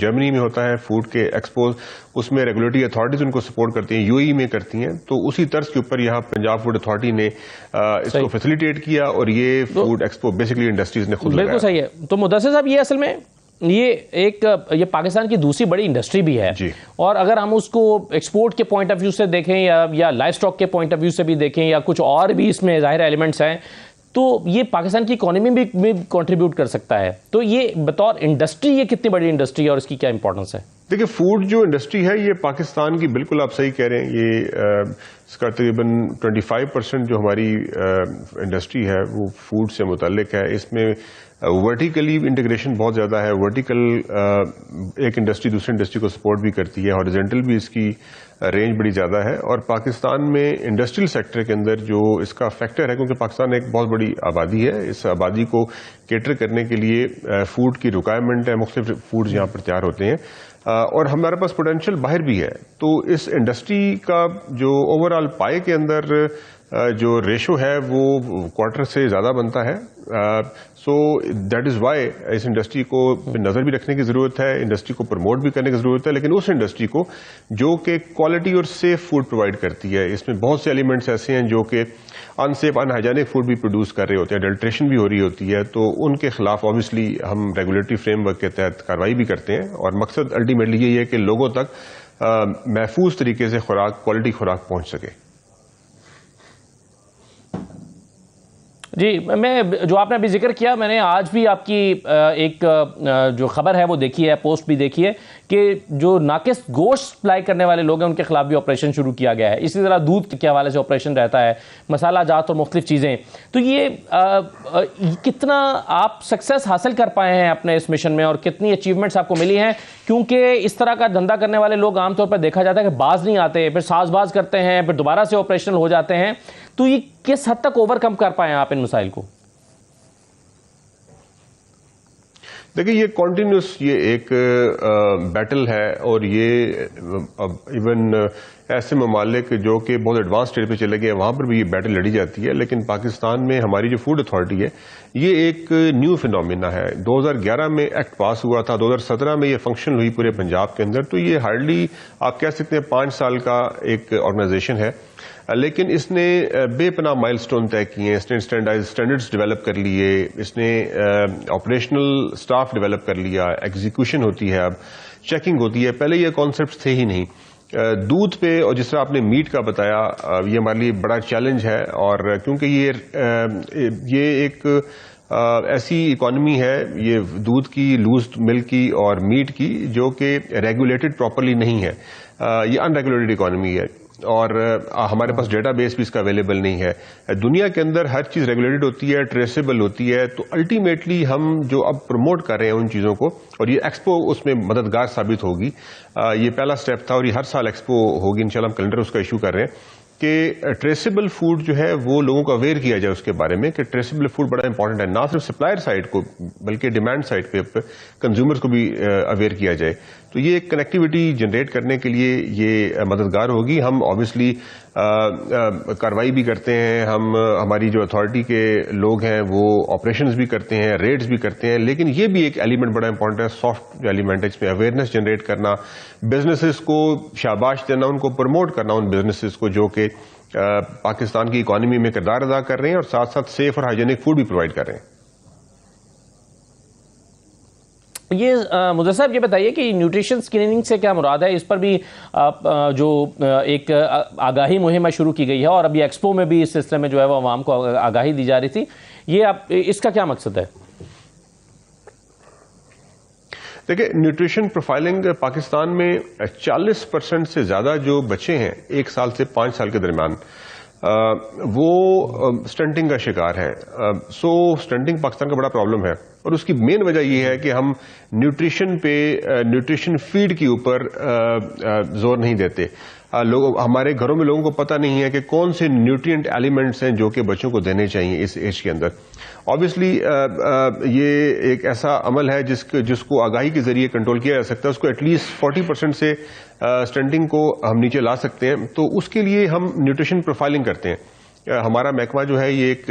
جرمنی میں ہوتا ہے فوڈ کے ایکسپوز, اس میں ریگولیٹری اتھارٹیز ان کو سپورٹ کرتی ہیں, UAE میں کرتی ہیں. تو اسی طرز کے اوپر یہاں پنجاب فوڈ اتھارٹی نے اس کو فیسیلیٹیٹ کیا, اور یہ فوڈ ایکسپو بیسیکلی انڈسٹریز نے خود لگایا. بالکل صحیح ہے. تو مدثر صاحب یہ اصل میں یہ پاکستان کی دوسری بڑی انڈسٹری بھی ہے, اور اگر ہم اس کو ایکسپورٹ کے پوائنٹ آف ویو سے دیکھیں یا لائف سٹاک کے پوائنٹ آف ویو سے بھی دیکھیں, یا کچھ اور بھی اس میں ظاہر ایلیمنٹس ہیں, تو یہ پاکستان کی اکانومی میں کنٹریبیوٹ کر سکتا ہے. تو یہ بطور انڈسٹری یہ کتنی بڑی انڈسٹری ہے اور اس کی کیا امپورٹنس ہے؟ دیکھیں, فوڈ جو انڈسٹری ہے یہ پاکستان کی, بالکل آپ صحیح کہہ رہے ہیں, یہ اس کا تقریباً 25% جو ہماری انڈسٹری ہے وہ فوڈ سے متعلق ہے. اس میں ورٹیکلی انٹیگریشن بہت زیادہ ہے. ورٹیکل ایک انڈسٹری دوسری انڈسٹری کو سپورٹ بھی کرتی ہے, ہاریزونٹل بھی اس کی رینج بڑی زیادہ ہے. اور پاکستان میں انڈسٹریل سیکٹر کے اندر جو اس کا فیکٹر ہے, کیونکہ پاکستان ایک بہت بڑی آبادی ہے, اس آبادی کو کیٹر کرنے کے لیے فوڈ کی ریکوائرمنٹ ہے, مختلف فوڈز یہاں پر تیار ہوتے ہیں, اور ہمارے پاس پوٹینشیل باہر بھی ہے. تو اس انڈسٹری کا جو اوور آل پائے کے اندر جو ریشو ہے وہ کوارٹر سے زیادہ بنتا ہے. سو دیٹ از وائی اس انڈسٹری کو نظر بھی رکھنے کی ضرورت ہے, انڈسٹری کو پروموٹ بھی کرنے کی ضرورت ہے, لیکن اس انڈسٹری کو جو کہ کوالٹی اور سیف فوڈ پرووائڈ کرتی ہے. اس میں بہت سے ایلیمنٹس ایسے ہیں جو کہ unsafe unhygienic food بھی پروڈیوس کر رہے ہوتے ہیں, اڈلٹریشن بھی ہو رہی ہوتی ہے. تو ان کے خلاف آبویسلی ہم ریگولیٹری فریم ورک کے تحت کارروائی بھی کرتے ہیں, اور مقصد الٹیمیٹلی یہی ہے کہ لوگوں تک محفوظ طریقے سے خوراک, کوالٹی خوراک پہنچ سکے. جی, میں جو آپ نے ابھی ذکر کیا, میں نے آج بھی آپ کی ایک جو خبر ہے وہ دیکھی ہے, پوسٹ بھی دیکھی ہے, کہ جو ناقص گوشت سپلائی کرنے والے لوگ ہیں ان کے خلاف بھی آپریشن شروع کیا گیا ہے. اسی طرح دودھ کے حوالے سے آپریشن رہتا ہے, مسالہ جات اور مختلف چیزیں. تو یہ کتنا آپ سکسیس حاصل کر پائے ہیں اپنے اس مشن میں, اور کتنی اچیومنٹس آپ کو ملی ہیں؟ کیونکہ اس طرح کا دھندا کرنے والے لوگ عام طور پر دیکھا جاتا ہے کہ باز نہیں آتے, پھر ساز باز کرتے ہیں, پھر دوبارہ سے آپریشنل ہو جاتے ہیں. تو یہ کس حد تک اوور کم کر پائے ہیں آپ ان مسائل کو؟ دیکھیں, یہ کنٹینیوس یہ ایک بیٹل ہے, اور یہ ایون ایسے ممالک جو کہ بہت ایڈوانس اسٹیج پہ چلے گئے وہاں پر بھی یہ بیٹل لڑی جاتی ہے. لیکن پاکستان میں ہماری جو فوڈ اتھارٹی ہے یہ ایک نیو فینومینا ہے. 2011 میں ایکٹ پاس ہوا تھا, 2017 میں یہ فنکشن ہوئی پورے پنجاب کے اندر. تو یہ ہارڈلی آپ کہہ سکتے ہیں 5 سال کا ایک آرگنائزیشن ہے, لیکن اس نے بے پناہ مائل سٹون طے کیے ہیں. اس نے اسٹینڈرڈز ڈیولپ کر لیے, اس نے آپریشنل سٹاف ڈیولپ کر لیا, ایگزیکیوشن ہوتی ہے, اب چیکنگ ہوتی ہے. پہلے یہ کانسیپٹس تھے ہی نہیں. دودھ پہ, اور جس طرح آپ نے میٹ کا بتایا, یہ ہمارے لیے بڑا چیلنج ہے, اور کیونکہ یہ ایک ایسی اکانومی ہے, یہ دودھ کی, لوز ملک کی اور میٹ کی, جو کہ ریگولیٹڈ پراپرلی نہیں ہے. یہ ان ریگولیٹڈ اکانومی ہے, اور ہمارے پاس ڈیٹا بیس بھی اس کا اویلیبل نہیں ہے. دنیا کے اندر ہر چیز ریگولیٹڈ ہوتی ہے, ٹریسیبل ہوتی ہے. تو الٹیمیٹلی ہم جو اب پروموٹ کر رہے ہیں ان چیزوں کو, اور یہ ایکسپو اس میں مددگار ثابت ہوگی. یہ پہلا سٹیپ تھا, اور یہ ہر سال ایکسپو ہوگی انشاءاللہ. ہم کیلنڈر اس کا ایشو کر رہے ہیں کہ ٹریسیبل فوڈ جو ہے وہ لوگوں کو اویئر کیا جائے اس کے بارے میں کہ ٹریسیبل فوڈ بڑا امپورٹنٹ ہے، نہ صرف سپلائر سائڈ کو بلکہ ڈیمانڈ سائڈ پہ کنزیومرز کو بھی اویئر کیا جائے. تو یہ ایک کنیکٹیوٹی جنریٹ کرنے کے لیے یہ مددگار ہوگی. ہم آبویسلی کارروائی بھی کرتے ہیں، ہماری جو اتھارٹی کے لوگ ہیں وہ آپریشنز بھی کرتے ہیں، ریڈز بھی کرتے ہیں، لیکن یہ بھی ایک ایلیمنٹ بڑا امپورٹنٹ ہے، سافٹ جو ایلیمنٹ ہے، اس میں اویئرنیس جنریٹ کرنا، بزنسز کو شاباش دینا، ان کو پروموٹ کرنا، ان بزنسز کو جو کہ پاکستان کی اکانومی میں کردار ادا کر رہے ہیں اور ساتھ ساتھ سیف اور ہائیجینک فوڈ بھی پرووائڈ کر رہے ہیں. یہ مدثر صاحب یہ بتائیے کہ نیوٹریشن اسکریننگ سے کیا مراد ہے؟ اس پر بھی جو ایک آگاہی مہم شروع کی گئی ہے اور ابھی ایکسپو میں بھی اس سلسلے میں جو ہے وہ عوام کو آگاہی دی جا رہی تھی، یہ اس کا کیا مقصد ہے؟ دیکھیں، نیوٹریشن پروفائلنگ پاکستان میں 40% سے زیادہ جو بچے ہیں 1 سال سے 5 سال کے درمیان وہ سٹنٹنگ کا شکار ہے. سو سٹنٹنگ پاکستان کا بڑا پرابلم ہے اور اس کی مین وجہ یہ ہے کہ ہم نیوٹریشن فیڈ کے اوپر زور نہیں دیتے. ہمارے گھروں میں لوگوں کو پتہ نہیں ہے کہ کون سے نیوٹرینٹ ایلیمنٹس ہیں جو کہ بچوں کو دینے چاہیے اس ایج کے اندر. آبویسلی یہ ایک ایسا عمل ہے جس کو آگاہی کے ذریعے کنٹرول کیا جا سکتا ہے. اس کو ایٹ لیسٹ 40% سے سٹنٹنگ کو ہم نیچے لا سکتے ہیں. تو اس کے لیے ہم نیوٹریشن پروفائلنگ کرتے ہیں. ہمارا محکمہ جو ہے یہ ایک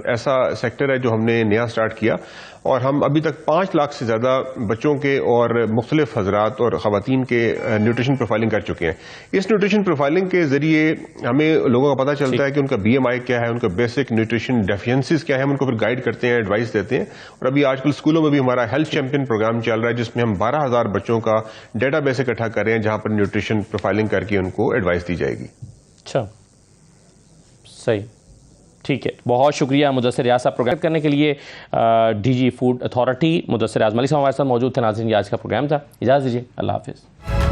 ایسا سیکٹر ہے جو ہم نے نیا سٹارٹ کیا اور ہم ابھی تک 5 لاکھ سے زیادہ بچوں کے اور مختلف حضرات اور خواتین کے نیوٹریشن پروفائلنگ کر چکے ہیں. اس نیوٹریشن پروفائلنگ کے ذریعے ہمیں لوگوں کا پتہ چلتا ہے کہ ان کا BMI کیا ہے، ان کا بیسک نیوٹریشن ڈیفینسیز کیا ہے، ہم ان کو پھر گائیڈ کرتے ہیں، ایڈوائس دیتے ہیں. اور ابھی آج کل اسکولوں میں بھی ہمارا ہیلتھ چیمپئن پروگرام چل رہا ہے جس میں ہم 12,000 بچوں کا ڈیٹا بیس اکٹھا کر رہے ہیں جہاں پر نیوٹریشن پروفائلنگ کر کے ان کو ایڈوائس دی جائے گی. اچھا، صحیح، ٹھیک ہے. بہت شکریہ مدثر ریاض صاحب پروگرام کرنے کے لیے. DG فوڈ اتھارٹی مدثر ریاض ملک صاحب ہمارے ساتھ موجود تھے. ناظرین، یہ آج کا پروگرام تھا. اجازت دیجیے، اللہ حافظ.